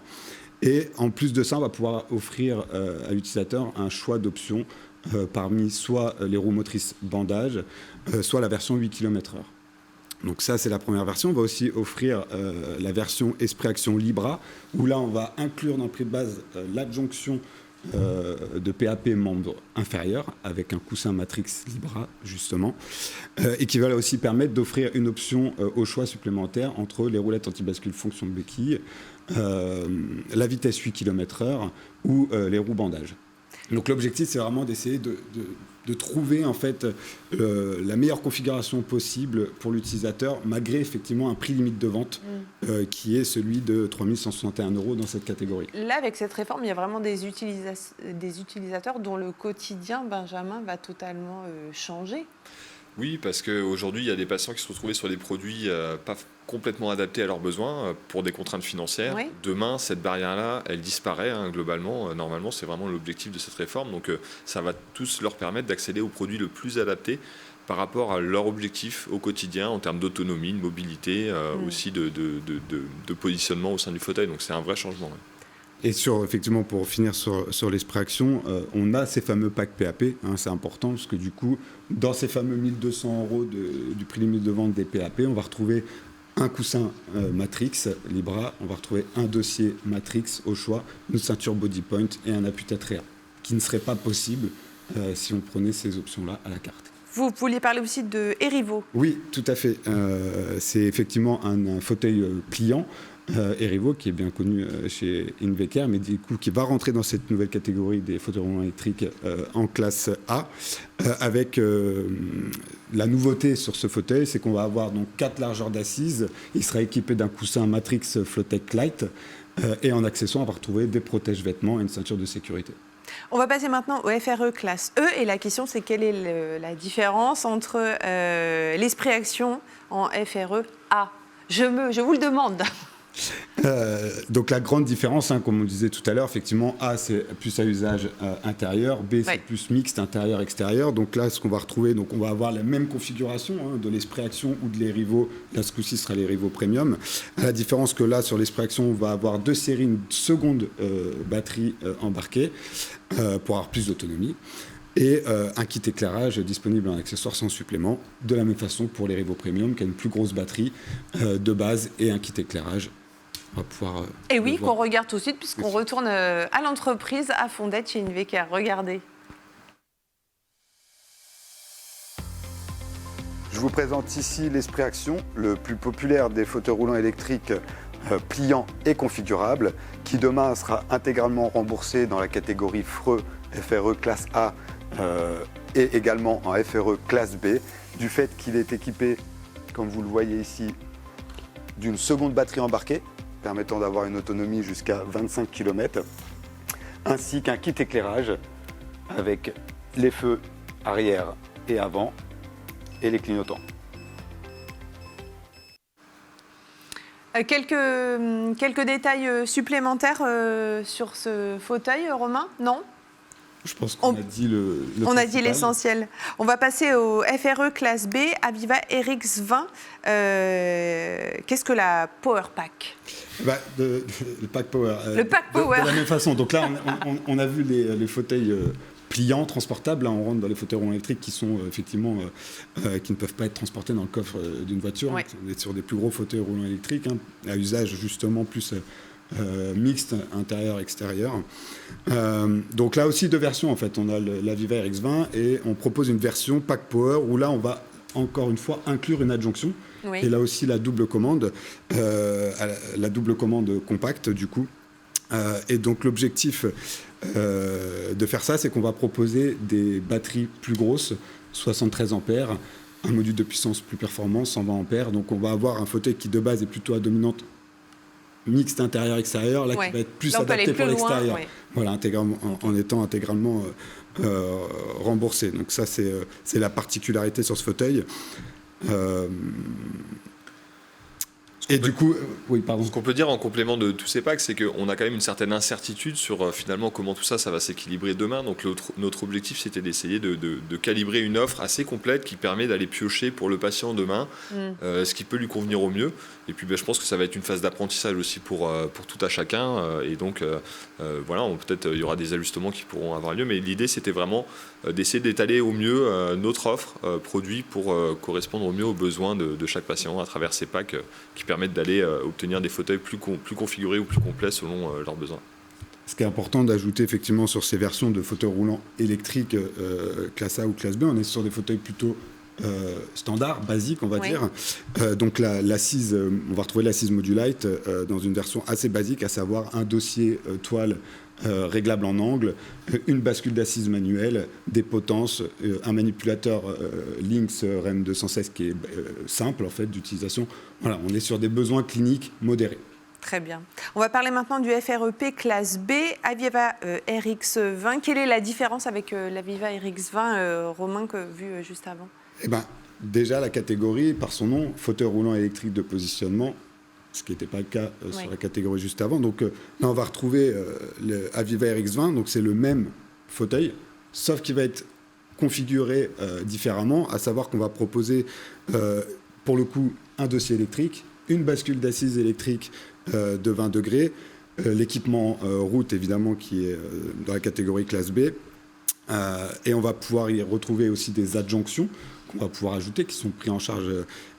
Et en plus de ça, on va pouvoir offrir à l'utilisateur un choix d'options parmi soit les roues motrices bandage, soit la version 8 km/h. Donc ça, c'est la première version. On va aussi offrir la version Esprit Action Libra, où là, on va inclure dans le prix de base l'adjonction de PAP membre inférieur avec un coussin Matrix Libra justement, et qui va là aussi permettre d'offrir une option au choix supplémentaire entre les roulettes anti-bascule fonction de béquille, la vitesse 8 km/h ou les roues bandage. Donc l'objectif, c'est vraiment d'essayer de trouver en fait la meilleure configuration possible pour l'utilisateur, malgré effectivement un prix limite de vente qui est celui de 3 161 € dans cette catégorie. Là, avec cette réforme, il y a vraiment des utilisateurs dont le quotidien, Benjamin, va totalement changer. Oui, parce qu'aujourd'hui, il y a des patients qui se retrouvaient sur des produits pas complètement adaptés à leurs besoins pour des contraintes financières. Oui. Demain, cette barrière-là, elle disparaît globalement. Normalement, c'est vraiment l'objectif de cette réforme. Donc, ça va tous leur permettre d'accéder aux produits le plus adaptés par rapport à leur objectif au quotidien en termes d'autonomie, de mobilité, aussi de positionnement au sein du fauteuil. Donc, c'est un vrai changement. Ouais. Et effectivement, pour finir sur l'Esprit Action, on a ces fameux packs PAP, c'est important, parce que du coup, dans ces fameux 1 200 € du prix limite de vente des PAP, on va retrouver un coussin Matrix Libra, on va retrouver un dossier Matrix au choix, une ceinture Body Point et un appui-tête, qui ne serait pas possible si on prenait ces options-là à la carte. Vous vouliez parler aussi de Erivo. Oui, tout à fait. C'est effectivement un fauteuil pliant. Erivo, qui est bien connu chez Invecare, mais du coup qui va rentrer dans cette nouvelle catégorie des fauteuils roulants électriques en classe A, avec la nouveauté sur ce fauteuil, c'est qu'on va avoir donc 4 largeurs d'assises. Il sera équipé d'un coussin Matrix Flowtech Lite et en accessoire, on va retrouver des protège-vêtements et une ceinture de sécurité. On va passer maintenant au FRE classe E, et la question c'est quelle est la différence entre l'Esprit Action en FRE A. Je vous le demande. Donc la grande différence, comme on disait tout à l'heure, effectivement, A c'est plus à usage intérieur, B c'est plus mixte intérieur-extérieur. Donc là, ce qu'on va retrouver, donc on va avoir la même configuration de l'Esprit Action ou de l'Erivo. Là, ce coup-ci sera l'Erivo Premium. À la différence que là, sur l'Esprit Action, on va avoir 2 séries, une seconde batterie embarquée pour avoir plus d'autonomie. Et un kit éclairage disponible en accessoire sans supplément. De la même façon pour l'Erivo Premium, qui a une plus grosse batterie de base et un kit éclairage. On va pouvoir, et oui, qu'on regarde tout de suite, puisqu'on retourne à l'entreprise à Fondette chez Invecare. Regardez. Je vous présente ici l'Esprit Action, le plus populaire des fauteuils roulants électriques pliants et configurables, qui demain sera intégralement remboursé dans la catégorie FRE classe A et également en FRE classe B, du fait qu'il est équipé, comme vous le voyez ici, d'une seconde batterie embarquée, permettant d'avoir une autonomie jusqu'à 25 km, ainsi qu'un kit éclairage avec les feux arrière et avant et les clignotants. Quelques détails supplémentaires sur ce fauteuil, Romain? Non? Je pense qu'on a dit on a dit l'essentiel. On va passer au FRE classe B, Aviva RX 20. Qu'est-ce que la Power Pack? Le Pack Power. Le Pack Power. De la même façon. Donc là, on a vu les fauteuils pliants, transportables. Là, on rentre dans les fauteuils roulants électriques qui sont effectivement qui ne peuvent pas être transportés dans le coffre d'une voiture. Ouais. On est sur des plus gros fauteuils roulants électriques, à usage justement plus mixte, intérieur-extérieur. Donc là aussi 2 versions en fait. On a l'Aviva RX20 et on propose une version Pack Power où là on va encore une fois inclure une adjonction. Oui. Et là aussi la double commande compacte du coup. Et donc l'objectif de faire ça, c'est qu'on va proposer des batteries plus grosses, 73 ampères, un module de puissance plus performant, 120 ampères. Donc on va avoir un fauteuil qui de base est plutôt à dominante mixte intérieur-extérieur, là qui va être plus adapté pour l'extérieur. Voilà, en étant intégralement remboursé. Donc ça, c'est la particularité sur ce fauteuil. Et du coup, oui, pardon. Ce qu'on peut dire en complément de tous ces packs, c'est qu'on a quand même une certaine incertitude sur finalement comment tout ça va s'équilibrer demain. Donc notre objectif, c'était d'essayer de calibrer une offre assez complète qui permet d'aller piocher pour le patient demain ce qui peut lui convenir au mieux. Et puis je pense que ça va être une phase d'apprentissage aussi pour tout à chacun. Et donc voilà, peut-être il y aura des ajustements qui pourront avoir lieu. Mais l'idée, c'était vraiment d'essayer d'étaler au mieux notre offre produit pour correspondre au mieux aux besoins de chaque patient à travers ces packs qui permettent d'aller obtenir des fauteuils plus configurés ou plus complets selon leurs besoins. Ce qui est important d'ajouter effectivement sur ces versions de fauteuils roulants électriques classe A ou classe B, on est sur des fauteuils plutôt standard, basique, on va dire. Donc l'assise, on va retrouver l'assise Modulite dans une version assez basique, à savoir un dossier toile réglable en angle, une bascule d'assises manuelle, des potences, un manipulateur Lynx REM 216 qui est simple en fait d'utilisation. Voilà, on est sur des besoins cliniques modérés. Très bien. On va parler maintenant du FREP classe B, Aviva RX20. Quelle est la différence avec l'Aviva RX20, Romain, que vu juste avant? Eh ben, déjà, la catégorie, par son nom, fauteuil roulant électrique de positionnement, ce qui n'était pas le cas sur la catégorie juste avant. Donc là, on va retrouver le Aviva RX20, donc c'est le même fauteuil, sauf qu'il va être configuré différemment, à savoir qu'on va proposer, pour le coup, un dossier électrique, une bascule d'assises électrique de 20 degrés, l'équipement route, évidemment, qui est dans la catégorie classe B, et on va pouvoir y retrouver aussi des adjonctions qu'on va pouvoir ajouter, qui sont pris en charge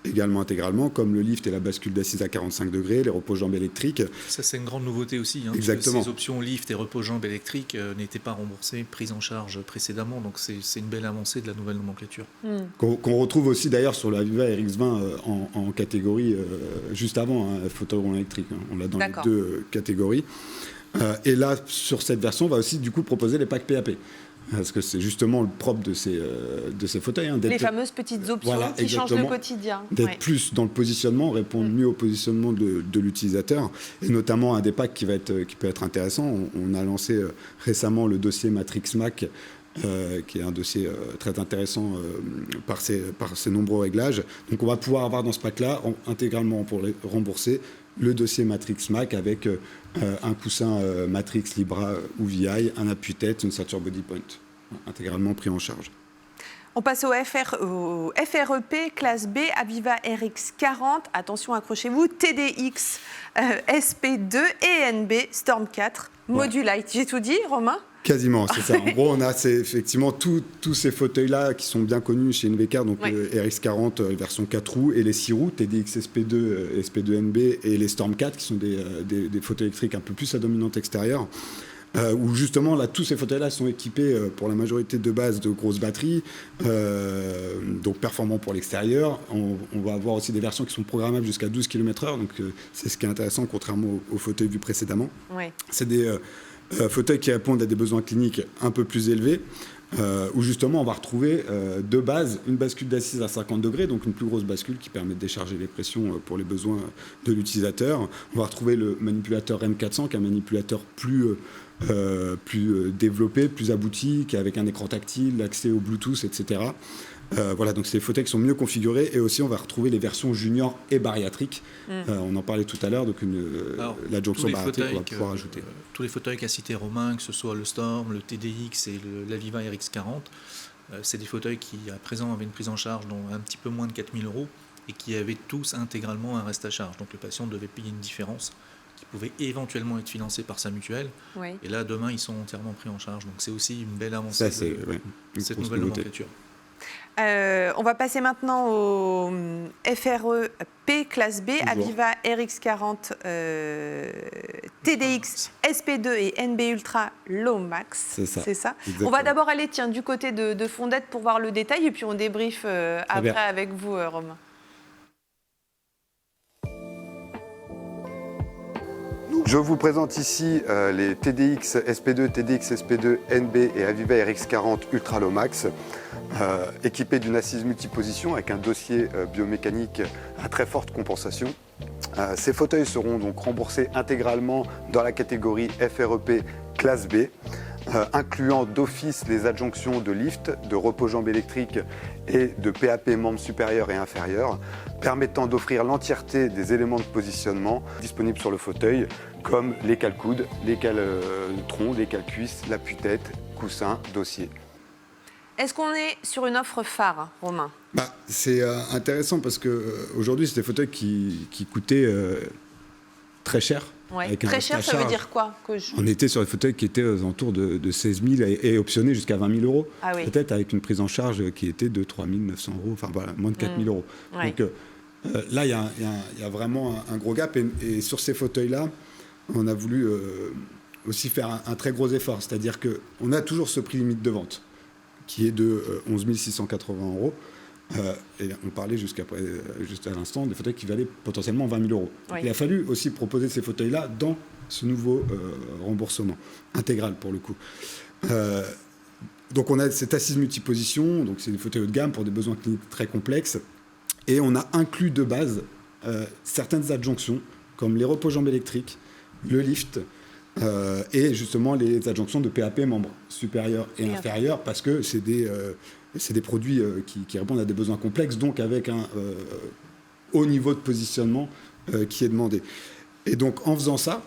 également intégralement, comme le lift et la bascule d'assises à 45 degrés, les repose-jambes électriques. Ça, c'est une grande nouveauté aussi. Exactement. Ces options lift et repose-jambes électriques n'étaient pas remboursées, prises en charge précédemment. Donc, c'est une belle avancée de la nouvelle nomenclature. Qu'on retrouve aussi d'ailleurs sur la Aviva RX20 en catégorie juste avant, fauteuil roulant électrique. On l'a dans les deux catégories. Et là, sur cette version, on va aussi du coup proposer les packs PAP. Parce que c'est justement le propre de ces fauteuils. Les fameuses petites options qui changent le quotidien. D'être plus dans le positionnement, répondre mieux au positionnement de l'utilisateur. Et notamment, un des packs qui peut être intéressant, on a lancé récemment le dossier Matrix Mac, qui est un dossier très intéressant par ses nombreux réglages. Donc on va pouvoir avoir dans ce pack-là, intégralement pour les rembourser, le dossier Matrix Mac avec un coussin Matrix Libra ou VI, un appuie-tête, une ceinture body point, intégralement pris en charge. On passe au FREP classe B, Aviva RX40. Attention, accrochez-vous, TDX SP2 et NB Storm 4, Modulite. J'ai tout dit, Romain? Quasiment, c'est ça. En gros, on a effectivement tous ces fauteuils-là qui sont bien connus chez NVK, donc le RX40 version 4 roues et les 6 roues, TDX SP2, SP2NB et les Storm 4 qui sont des fauteuils électriques un peu plus à dominante extérieure. Où justement, là, tous ces fauteuils-là sont équipés pour la majorité de base de grosses batteries, donc performants pour l'extérieur. On va avoir aussi des versions qui sont programmables jusqu'à 12 km/h, donc c'est ce qui est intéressant, contrairement aux fauteuils vus précédemment. C'est des fauteuils qui répondent à des besoins cliniques un peu plus élevés, où justement on va retrouver de base une bascule d'assises à 50 degrés, donc une plus grosse bascule qui permet de décharger les pressions pour les besoins de l'utilisateur. On va retrouver le manipulateur REM400 qui est un manipulateur plus développé, plus abouti, qui est avec un écran tactile, l'accès au Bluetooth, etc. Voilà, donc c'est des fauteuils qui sont mieux configurés, et aussi on va retrouver les versions junior et bariatriques. On en parlait tout à l'heure, donc l'adjonction bariatrique qu'on va pouvoir ajouter. Tous les fauteuils qu'a cité Romain, que ce soit le Storm, le TDX et l'Aviva RX40, c'est des fauteuils qui à présent avaient une prise en charge dont un petit peu moins de 4 000 € et qui avaient tous intégralement un reste à charge. Donc le patient devait payer une différence qui pouvait éventuellement être financée par sa mutuelle. Et là, demain, ils sont entièrement pris en charge. Donc c'est aussi une belle avancée de cette nouvelle nomenclature. On va passer maintenant au FREP classe B, Aviva RX40, TDX, SP2 et NB Ultra Low Max. C'est ça. On va d'abord aller du côté de Fondette pour voir le détail, et puis on débriefe après avec vous, Romain. Je vous présente ici les TDX SP2, TDX SP2 NB et Aviva RX40 Ultra Low Max, équipés d'une assise multiposition avec un dossier biomécanique à très forte compensation. Ces fauteuils seront donc remboursés intégralement dans la catégorie FREP classe B, incluant d'office les adjonctions de lift, de repose-jambes électriques et de PAP membres supérieurs et inférieurs, permettant d'offrir l'entièreté des éléments de positionnement disponibles sur le fauteuil, comme les cale-coudes, les cale-troncs, les cale-cuisses, l'appui-tête, coussin, dossier. Est-ce qu'on est sur une offre phare, Romain? C'est intéressant parce qu'aujourd'hui, c'est des fauteuils qui coûtaient très cher. Très cher, ça veut dire quoi? On était sur des fauteuils qui étaient aux alentours de 16 000 et optionnés jusqu'à 20 000 €. Peut-être avec une prise en charge qui était de 3 900 €, enfin voilà, moins de 4 000 €. Donc là, il y a vraiment un gros gap. Et sur ces fauteuils-là, on a voulu aussi faire un très gros effort. C'est-à-dire qu'on a toujours ce prix limite de vente qui est de 11 680 €. Et on parlait juste à l'instant des fauteuils qui valaient potentiellement 20 000 €. Oui. Il a fallu aussi proposer ces fauteuils-là dans ce nouveau remboursement intégral pour le coup. Donc on a cette assise multiposition, donc c'est des fauteuils haut de gamme pour des besoins cliniques très complexes, et on a inclus de base certaines adjonctions comme les repos-jambes électriques, le lift, et justement les adjonctions de PAP membres supérieurs et inférieurs, parce que c'est des produits qui répondent à des besoins complexes, donc avec un haut niveau de positionnement qui est demandé. Et donc en faisant ça,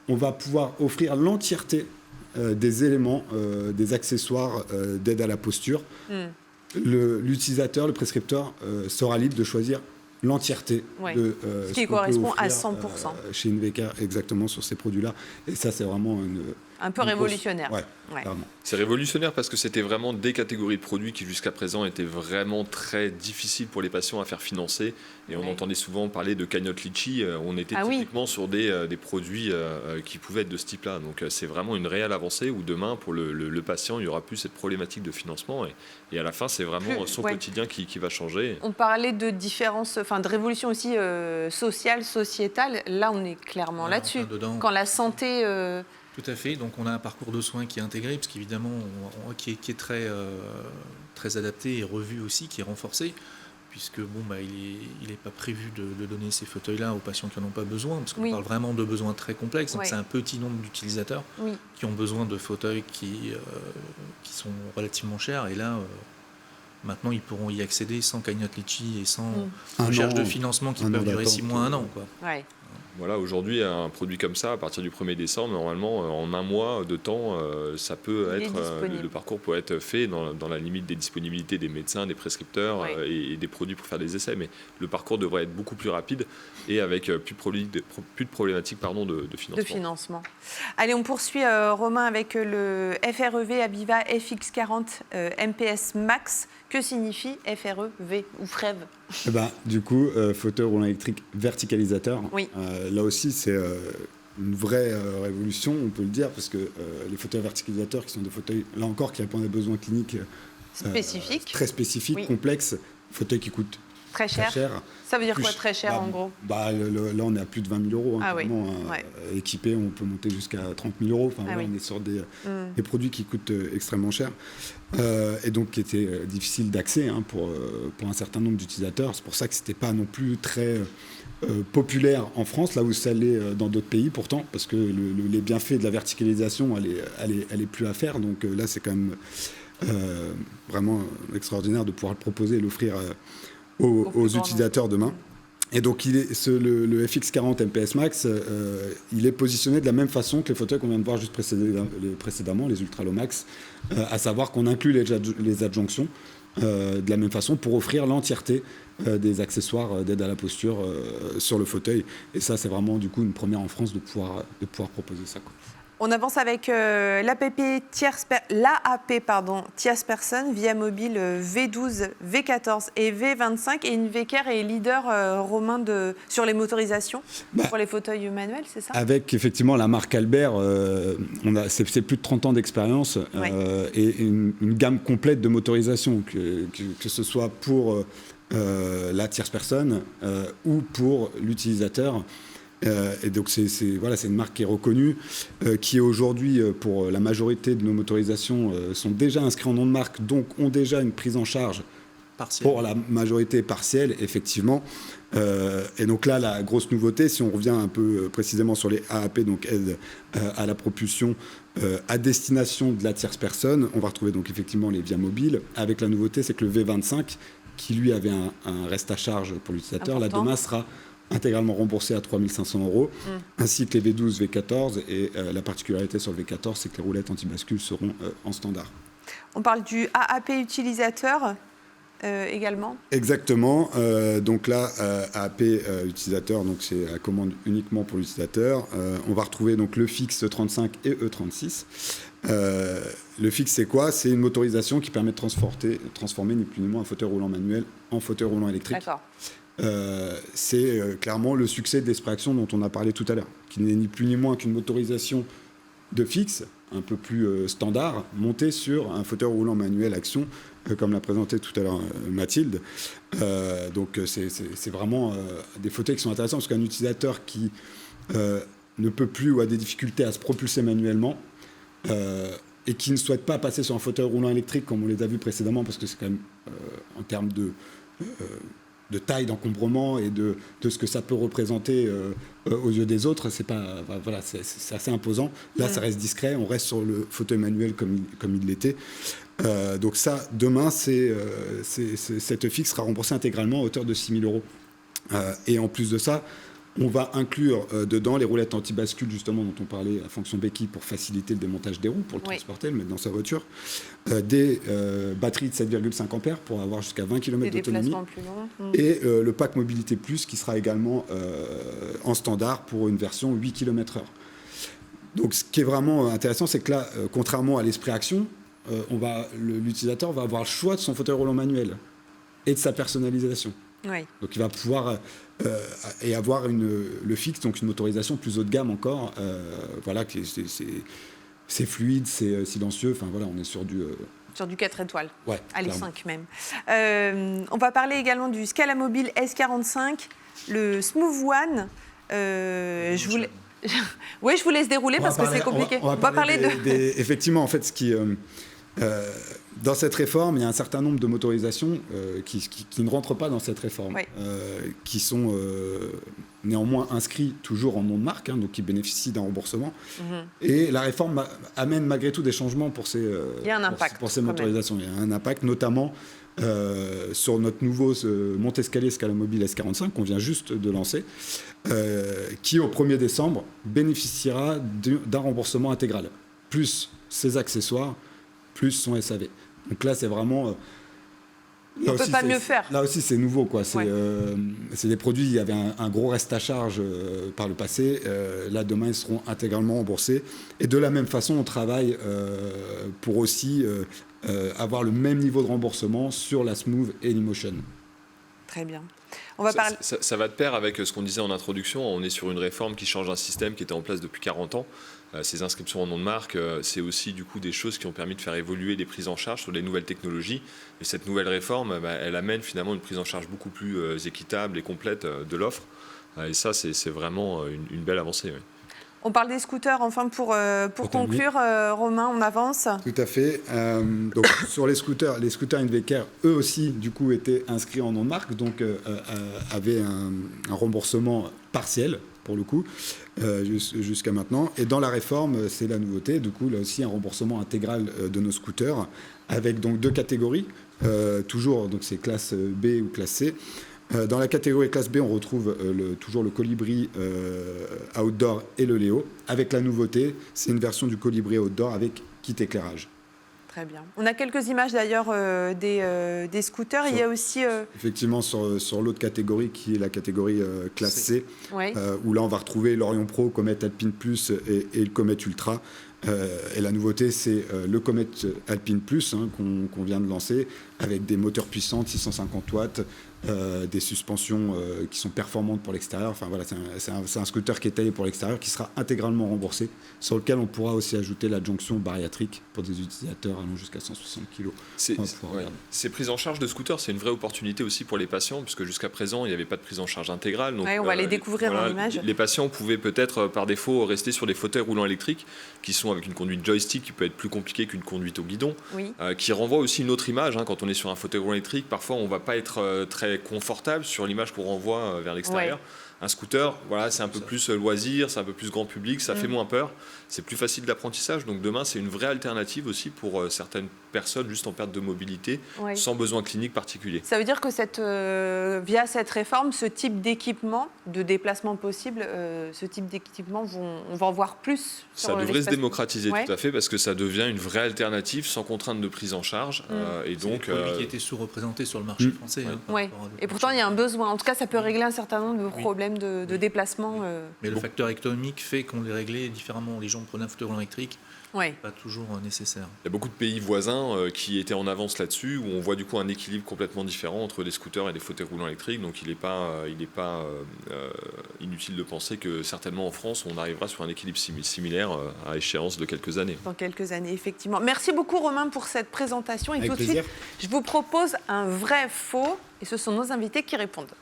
on va pouvoir offrir l'entièreté des éléments, des accessoires d'aide à la posture. L'utilisateur, le prescripteur sera libre de choisir l'entièreté de ce qui correspond à 100%. Chez Inveka, exactement, sur ces produits-là. Et ça, c'est vraiment un peu révolutionnaire. Ouais. C'est révolutionnaire parce que c'était vraiment des catégories de produits qui jusqu'à présent étaient vraiment très difficiles pour les patients à faire financer. Et on entendait souvent parler de cagnotte litchi. On était typiquement sur des produits qui pouvaient être de ce type-là. Donc c'est vraiment une réelle avancée où demain, pour le patient, il n'y aura plus cette problématique de financement. Et à la fin, c'est vraiment son quotidien qui va changer. On parlait de différence, de révolution aussi sociale, sociétale. Là, on est clairement là-dessus. Quand la santé... Tout à fait. Donc on a un parcours de soins qui est intégré, parce qu'évidemment, qui est très adapté et revu aussi, qui est renforcé, puisque il n'est pas prévu de donner ces fauteuils-là aux patients qui n'en ont pas besoin, parce qu'on parle vraiment de besoins très complexes. Donc c'est un petit nombre d'utilisateurs qui ont besoin de fauteuils qui sont relativement chers. Et là, maintenant, ils pourront y accéder sans cagnotte litchi et sans recherche de financement qui peuvent durer 6 mois, 1 an. Voilà, aujourd'hui, un produit comme ça, à partir du 1er décembre, normalement, en 1 mois de temps, ça peut être, le parcours peut être fait dans la limite des disponibilités des médecins, des prescripteurs et des produits pour faire des essais. Mais le parcours devrait être beaucoup plus rapide et avec plus de problématiques de financement. Allez, on poursuit, Romain, avec le FREV Abiva FX40 MPS Max. Que signifie FREV ou FREV? Du coup, fauteuil roulant électrique verticalisateur. Là aussi, c'est une vraie révolution, on peut le dire, parce que les fauteuils verticalisateurs, qui sont des fauteuils, là encore, qui répondent à des besoins cliniques très spécifiques, complexes, fauteuils qui coûtent très cher. Ça veut dire quoi, très cher, en gros? Là, on est à plus de 20 000 €. Équipé, on peut monter jusqu'à 30 000 €. On est sur des produits qui coûtent extrêmement cher. Et donc qui étaient difficiles d'accès pour un certain nombre d'utilisateurs. C'est pour ça que ce n'était pas non plus très populaire en France, là où ça l'est dans d'autres pays pourtant, parce que les bienfaits de la verticalisation, elle est plus à faire. Donc là, c'est quand même vraiment extraordinaire de pouvoir le proposer et l'offrir aux utilisateurs demain. Et donc le FX40 MPS Max, il est positionné de la même façon que les fauteuils qu'on vient de voir juste précédemment, les Ultralomax, à savoir qu'on inclut les adjonctions de la même façon pour offrir l'entièreté des accessoires d'aide à la posture sur le fauteuil. Et ça, c'est vraiment du coup une première en France de pouvoir proposer ça, quoi. On avance avec l'APP tierce personne via mobile V12, V14 et V25. Et Invecare est leader, Romain, sur les motorisations pour les fauteuils manuels, c'est ça? Avec effectivement la marque Albert, c'est plus de 30 ans d'expérience et une gamme complète de motorisation, que ce soit pour la tierce personne ou pour l'utilisateur. Et donc c'est une marque qui est reconnue, qui aujourd'hui, pour la majorité de nos motorisations, sont déjà inscrits en nom de marque, donc ont déjà une prise en charge partielle. Pour la majorité partielle, effectivement. Et donc là, la grosse nouveauté, si on revient un peu précisément sur les AAP, donc aide à la propulsion à destination de la tierce personne, on va retrouver donc effectivement les Via Mobile. Avec la nouveauté, c'est que le V25, qui lui avait un reste à charge pour l'utilisateur, là demain sera intégralement remboursé à 3 500 €, ainsi que les V12, V14. Et la particularité sur le V14, c'est que les roulettes anti-bascule seront en standard. On parle du AAP utilisateur également? Exactement. Donc là, AAP utilisateur, donc c'est la commande uniquement pour l'utilisateur. On va retrouver donc le fixe 35 et E36. Le fixe, c'est quoi? C'est une motorisation qui permet de transformer ni plus ni moins un fauteuil roulant manuel en fauteuil roulant électrique. D'accord. C'est clairement le succès d'Esprit Action dont on a parlé tout à l'heure, qui n'est ni plus ni moins qu'une motorisation de fixe un peu plus standard, monté sur un fauteuil roulant manuel action, comme l'a présenté tout à l'heure Mathilde. Donc c'est vraiment des fauteuils qui sont intéressants, parce qu'un utilisateur qui ne peut plus ou a des difficultés à se propulser manuellement, et qui ne souhaite pas passer sur un fauteuil roulant électrique, comme on les a vus précédemment, parce que c'est quand même, en termes de taille, d'encombrement et de ce que ça peut représenter aux yeux des autres, c'est assez imposant. Là, ça reste discret, on reste sur le fauteuil manuel comme il l'était. Donc ça, demain, cette fixe sera remboursée intégralement à hauteur de 6 000 €. Et en plus de ça, on va inclure dedans les roulettes anti-bascule, justement, dont on parlait, à fonction béquille, pour faciliter le démontage des roues, pour le transporter, le mettre dans sa voiture. Des batteries de 7,5 ampères pour avoir jusqu'à 20 km d'autonomie. Et le pack Mobilité Plus, qui sera également en standard pour une version 8 km/h. Donc ce qui est vraiment intéressant, c'est que là, contrairement à l'Esprit Action, l'utilisateur va avoir le choix de son fauteuil roulant manuel et de sa personnalisation. Oui. Donc il va pouvoir et avoir le fixe, donc une motorisation plus haut de gamme encore. Voilà, c'est fluide, c'est silencieux. Enfin voilà, on est sur du 4 étoiles. Ouais, allez, clairement. 5 même. On va parler également du Scala Mobile S45, le Smooth One. Je vous laisse dérouler parce que c'est compliqué. On va parler effectivement, en fait, ce qui dans cette réforme, il y a un certain nombre de motorisations qui ne rentrent pas dans cette réforme, qui sont néanmoins inscrits toujours en nom de marque, donc qui bénéficient d'un remboursement. Et la réforme amène malgré tout des changements pour ces motorisations. Il y a un impact, notamment sur notre nouveau monte-escalier Scala Mobile S45 qu'on vient juste de lancer, qui au 1er décembre bénéficiera d'un remboursement intégral, plus ses accessoires, plus son SAV. Donc là, c'est vraiment... On ne peut pas mieux faire. Là aussi, c'est nouveau, quoi. C'est des produits, il y avait un gros reste à charge par le passé. Là, demain, ils seront intégralement remboursés. Et de la même façon, on travaille pour aussi avoir le même niveau de remboursement sur la Smooth et l'Emotion. Très bien. Ça va de pair avec ce qu'on disait en introduction. On est sur une réforme qui change un système qui était en place depuis 40 ans. Ces inscriptions en nom de marque, c'est aussi du coup des choses qui ont permis de faire évoluer les prises en charge sur les nouvelles technologies. Et cette nouvelle réforme, elle amène finalement une prise en charge beaucoup plus équitable et complète de l'offre. Et ça, c'est vraiment une belle avancée. Oui. On parle des scooters, enfin, pour conclure, Romain, on avance. Tout à fait. Donc, sur les scooters Invecar, eux aussi, du coup, étaient inscrits en nom de marque, donc avaient un remboursement partiel, pour le coup, jusqu'à maintenant. Et dans la réforme, c'est la nouveauté, du coup, là aussi, un remboursement intégral de nos scooters, avec donc 2 catégories, toujours, donc c'est classe B ou classe C. Dans la catégorie classe B, on retrouve toujours le Colibri Outdoor et le Léo. Avec la nouveauté, c'est une version du Colibri Outdoor avec kit éclairage. Très bien. On a quelques images d'ailleurs des scooters. Il y a aussi... Effectivement, sur l'autre catégorie, qui est la catégorie classe C, où là, on va retrouver l'Orion Pro, Comet Alpine Plus et le Comet Ultra. Et la nouveauté, c'est le Comet Alpine Plus qu'on vient de lancer, avec des moteurs puissants de 650 watts, des suspensions qui sont performantes pour l'extérieur. Enfin voilà, c'est un scooter qui est taillé pour l'extérieur, qui sera intégralement remboursé, sur lequel on pourra aussi ajouter l'adjonction bariatrique pour des utilisateurs allant jusqu'à 160 kg. Ces prises en charge de scooters, c'est une vraie opportunité aussi pour les patients, puisque jusqu'à présent, il n'y avait pas de prise en charge intégrale. Donc, on va les découvrir en images. Les patients pouvaient peut-être, par défaut, rester sur des fauteuils roulants électriques, qui sont avec une conduite joystick qui peut être plus compliquée qu'une conduite au guidon, qui renvoie aussi une autre image. Quand on est sur un fauteuil roulant électrique, parfois on ne va pas être très confortable sur l'image qu'on renvoie vers l'extérieur. Un scooter, voilà, c'est un peu plus loisir, c'est un peu plus grand public, ça fait moins peur, c'est plus facile d'apprentissage. Donc demain, c'est une vraie alternative aussi pour certaines personnes juste en perte de mobilité, sans besoin clinique particulier. Ça veut dire que via cette réforme, ce type d'équipement, de déplacement possible, ce type d'équipement, on va en voir plus. Ça devrait se démocratiser tout à fait, parce que ça devient une vraie alternative sans contrainte de prise en charge. Et donc, c'est des produits qui étaient sous-représentés sur le marché français. Et pourtant, il y a un besoin. En tout cas, ça peut régler un certain nombre de problèmes problème de déplacement. Mais le facteur économique fait qu'on les réglait différemment. Les gens prenaient un fauteuil roulant électrique. Oui. Pas toujours nécessaire. Il y a beaucoup de pays voisins qui étaient en avance là-dessus, où on voit du coup un équilibre complètement différent entre les scooters et les fauteuils roulants électriques. Donc il n'est pas inutile de penser que certainement en France, on arrivera sur un équilibre similaire à échéance de quelques années. Dans quelques années, effectivement. Merci beaucoup Romain pour cette présentation. Et Avec tout de plaisir. suite, je vous propose un vrai faux. Et ce sont nos invités qui répondent.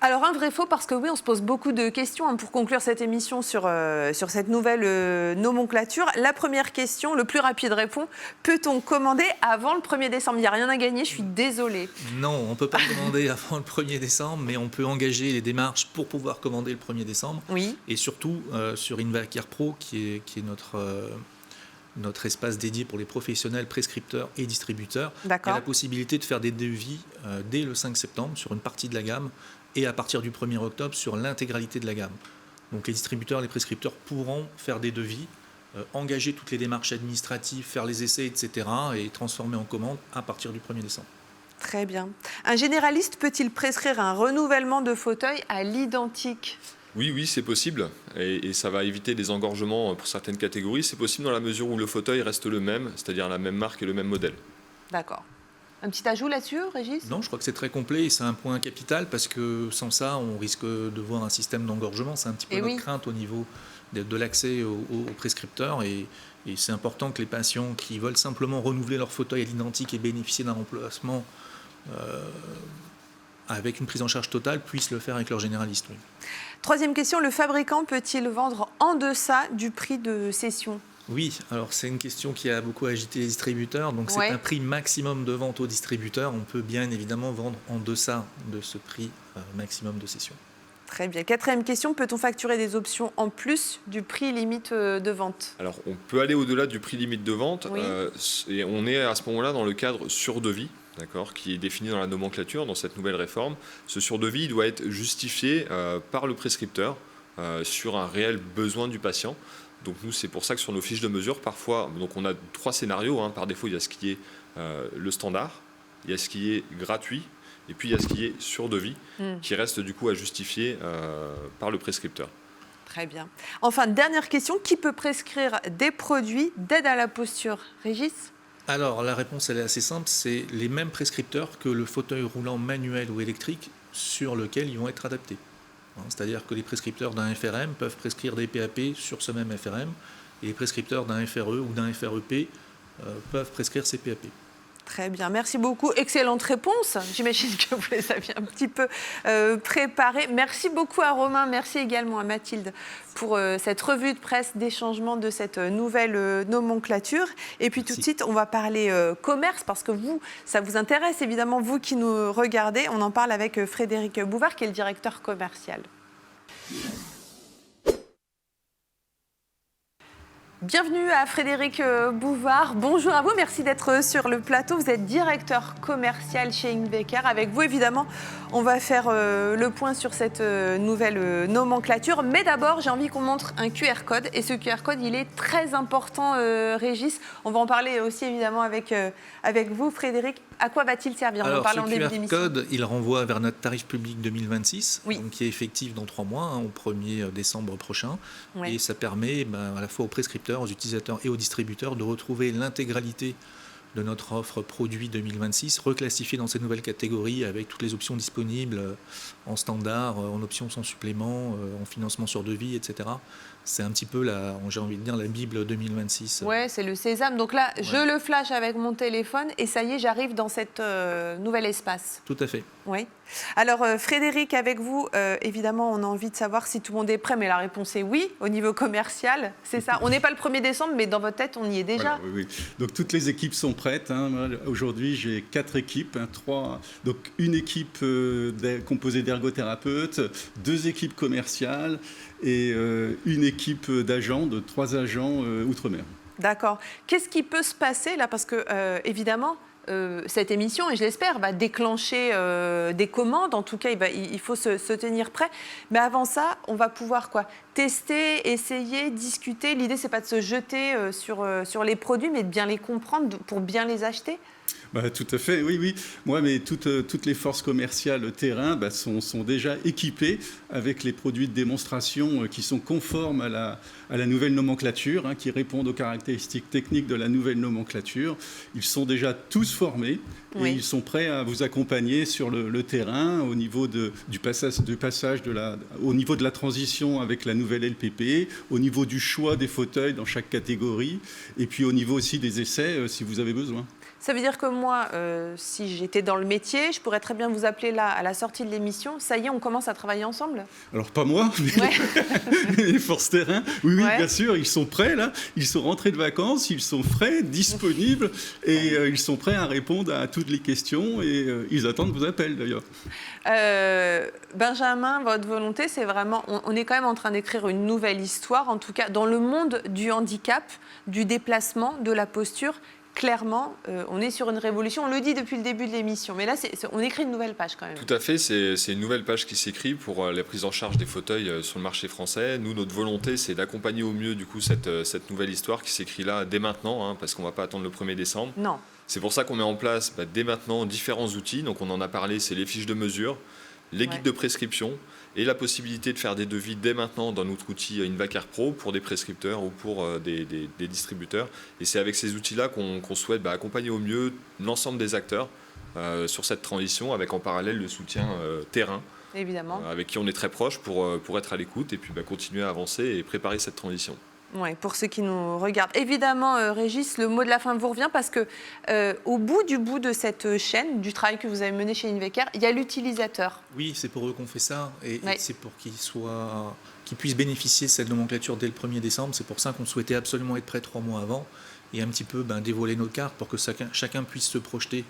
Alors un vrai faux parce que oui, on se pose beaucoup de questions pour conclure cette émission sur cette nouvelle nomenclature. La première question, le plus rapide répond, peut-on commander avant le 1er décembre? Il n'y a rien à gagner, je suis désolée. Non, on ne peut pas commander avant le 1er décembre, mais on peut engager les démarches pour pouvoir commander le 1er décembre. Oui. Et surtout sur InvaCare Pro, qui est notre espace dédié pour les professionnels, prescripteurs et distributeurs. Il y a la possibilité de faire des devis dès le 5 septembre sur une partie de la gamme et à partir du 1er octobre sur l'intégralité de la gamme. Donc les distributeurs, les prescripteurs pourront faire des devis, engager toutes les démarches administratives, faire les essais, etc. et transformer en commande à partir du 1er décembre. Très bien. Un généraliste peut-il prescrire un renouvellement de fauteuil à l'identique? Oui, c'est possible. Et ça va éviter des engorgements pour certaines catégories. C'est possible dans la mesure où le fauteuil reste le même, c'est-à-dire la même marque et le même modèle. D'accord. Un petit ajout là-dessus, Régis? Non, je crois que c'est très complet et c'est un point capital parce que sans ça, on risque de voir un système d'engorgement. C'est un petit peu notre crainte au niveau de l'accès aux prescripteurs et c'est important que les patients qui veulent simplement renouveler leur fauteuil à l'identique et bénéficier d'un remplacement avec une prise en charge totale puissent le faire avec leur généraliste. Oui. Troisième question, le fabricant peut-il vendre en deçà du prix de cession? Oui, alors c'est une question qui a beaucoup agité les distributeurs. Donc c'est un prix maximum de vente aux distributeurs. On peut bien évidemment vendre en deçà de ce prix maximum de cession. Très bien. Quatrième question, peut-on facturer des options en plus du prix limite de vente? Alors on peut aller au-delà du prix limite de vente et on est à ce moment-là dans le cadre sur-devis. D'accord, qui est défini dans la nomenclature, dans cette nouvelle réforme. Ce sur-devis doit être justifié par le prescripteur sur un réel besoin du patient. Donc nous, c'est pour ça que sur nos fiches de mesure, parfois, donc on a 3 scénarios. Par défaut, il y a ce qui est le standard, il y a ce qui est gratuit, et puis il y a ce qui est sur devis, qui reste du coup à justifier par le prescripteur. Très bien. Enfin, dernière question, qui peut prescrire des produits d'aide à la posture? Régis? Alors, la réponse, elle est assez simple. C'est les mêmes prescripteurs que le fauteuil roulant manuel ou électrique sur lequel ils vont être adaptés. C'est-à-dire que les prescripteurs d'un FRM peuvent prescrire des PAP sur ce même FRM et les prescripteurs d'un FRE ou d'un FREP peuvent prescrire ces PAP. Très bien, merci beaucoup. Excellente réponse. J'imagine que vous les aviez un petit peu préparées. Merci beaucoup à Romain, merci également à Mathilde pour cette revue de presse des changements de cette nouvelle nomenclature. Et puis tout de suite, on va parler commerce parce que vous, ça vous intéresse évidemment, vous qui nous regardez. On en parle avec Frédéric Bouvard qui est le directeur commercial. Bienvenue à Frédéric Bouvard. Bonjour à vous, merci d'être sur le plateau. Vous êtes directeur commercial chez InvaCare. Avec vous, évidemment, on va faire le point sur cette nouvelle nomenclature. Mais d'abord, j'ai envie qu'on montre un QR code. Et ce QR code, il est très important, Régis. On va en parler aussi, évidemment, avec vous, Frédéric. À quoi va-t-il servir? Alors, ce QR code, il renvoie vers notre tarif public 2026, donc, qui est effectif dans 3 mois, au 1er décembre prochain. Et ça permet à la fois aux prescripteurs, aux utilisateurs et aux distributeurs de retrouver l'intégralité de notre offre produit 2026, reclassifiée dans ces nouvelles catégories avec toutes les options disponibles en standard, en options sans supplément, en financement sur devis, etc. C'est un petit peu, j'ai envie de dire, la Bible 2026. Oui, c'est le sésame. Donc là, je le flash avec mon téléphone et ça y est, j'arrive dans cet nouvel espace. Tout à fait. Oui. Alors, Frédéric, avec vous, évidemment, on a envie de savoir si tout le monde est prêt, mais la réponse est oui, au niveau commercial, c'est ça. On n'est pas le 1er décembre, mais dans votre tête, on y est déjà. Voilà, oui. Donc, toutes les équipes sont prêtes. Aujourd'hui, j'ai 4 équipes, 3. Donc, une équipe composée d'ergothérapeutes, 2 équipes commerciales et une équipe d'agents, de 3 agents outre-mer. D'accord. Qu'est-ce qui peut se passer là? Parce que, évidemment, cette émission, et je l'espère, va déclencher des commandes. En tout cas, il faut se tenir prêt. Mais avant ça, on va pouvoir tester, essayer, discuter. L'idée, c'est pas de se jeter sur les produits, mais de bien les comprendre pour bien les acheter. Tout à fait, oui. Moi, mais toutes les forces commerciales terrain sont déjà équipées avec les produits de démonstration qui sont conformes à la nouvelle nomenclature, qui répondent aux caractéristiques techniques de la nouvelle nomenclature. Ils sont déjà tous formés et ils sont prêts à vous accompagner sur le terrain au niveau du passage au niveau de la transition avec la nouvelle LPP, au niveau du choix des fauteuils dans chaque catégorie et puis au niveau aussi des essais si vous avez besoin. Ça veut dire que moi, si j'étais dans le métier, je pourrais très bien vous appeler là, à la sortie de l'émission. Ça y est, on commence à travailler ensemble? Alors, pas moi, mais les forces terrain. Oui, bien sûr, ils sont prêts, là. Ils sont rentrés de vacances, ils sont frais, disponibles, et ils sont prêts à répondre à toutes les questions, et ils attendent vos appels, d'ailleurs. Benjamin, votre volonté, c'est vraiment... On est quand même en train d'écrire une nouvelle histoire, en tout cas, dans le monde du handicap, du déplacement, de la posture. Clairement, on est sur une révolution. On le dit depuis le début de l'émission, mais là, on écrit une nouvelle page quand même. Tout à fait, c'est une nouvelle page qui s'écrit pour la prise en charge des fauteuils sur le marché français. Nous, notre volonté, c'est d'accompagner au mieux du coup cette nouvelle histoire qui s'écrit là dès maintenant, parce qu'on ne va pas attendre le 1er décembre. Non. C'est pour ça qu'on met en place dès maintenant différents outils. Donc on en a parlé, c'est les fiches de mesure, les guides de prescription et la possibilité de faire des devis dès maintenant dans notre outil Invacare Pro pour des prescripteurs ou pour des distributeurs. Et c'est avec ces outils-là qu'on souhaite accompagner au mieux l'ensemble des acteurs sur cette transition, avec en parallèle le soutien terrain, évidemment, avec qui on est très proche pour être à l'écoute et puis continuer à avancer et préparer cette transition. Oui, pour ceux qui nous regardent. Évidemment, Régis, le mot de la fin vous revient parce que au bout de cette chaîne, du travail que vous avez mené chez Invacare, il y a l'utilisateur. Oui, c'est pour eux qu'on fait ça et c'est pour qu'ils puissent bénéficier de cette nomenclature dès le 1er décembre. C'est pour ça qu'on souhaitait absolument être prêt 3 mois avant et un petit peu dévoiler nos cartes pour que chacun puisse se projeter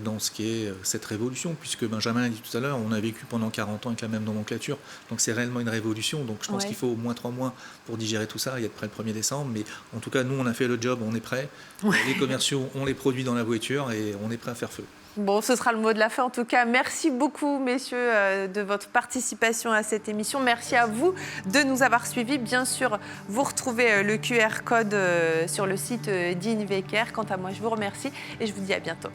dans ce qui est cette révolution, puisque Benjamin l'a dit tout à l'heure, on a vécu pendant 40 ans avec la même nomenclature, donc c'est réellement une révolution, donc je pense qu'il faut au moins 3 mois pour digérer tout ça et être prêt le 1er décembre, mais en tout cas nous on a fait le job, on est prêt, les commerciaux ont les produits dans la voiture et on est prêt à faire feu. Bon, ce sera le mot de la fin en tout cas. Merci beaucoup messieurs de votre participation à cette émission. Merci à vous de nous avoir suivis. Bien sûr, vous retrouvez le QR code sur le site d'Invacare. Quant à moi, je vous remercie et je vous dis à bientôt.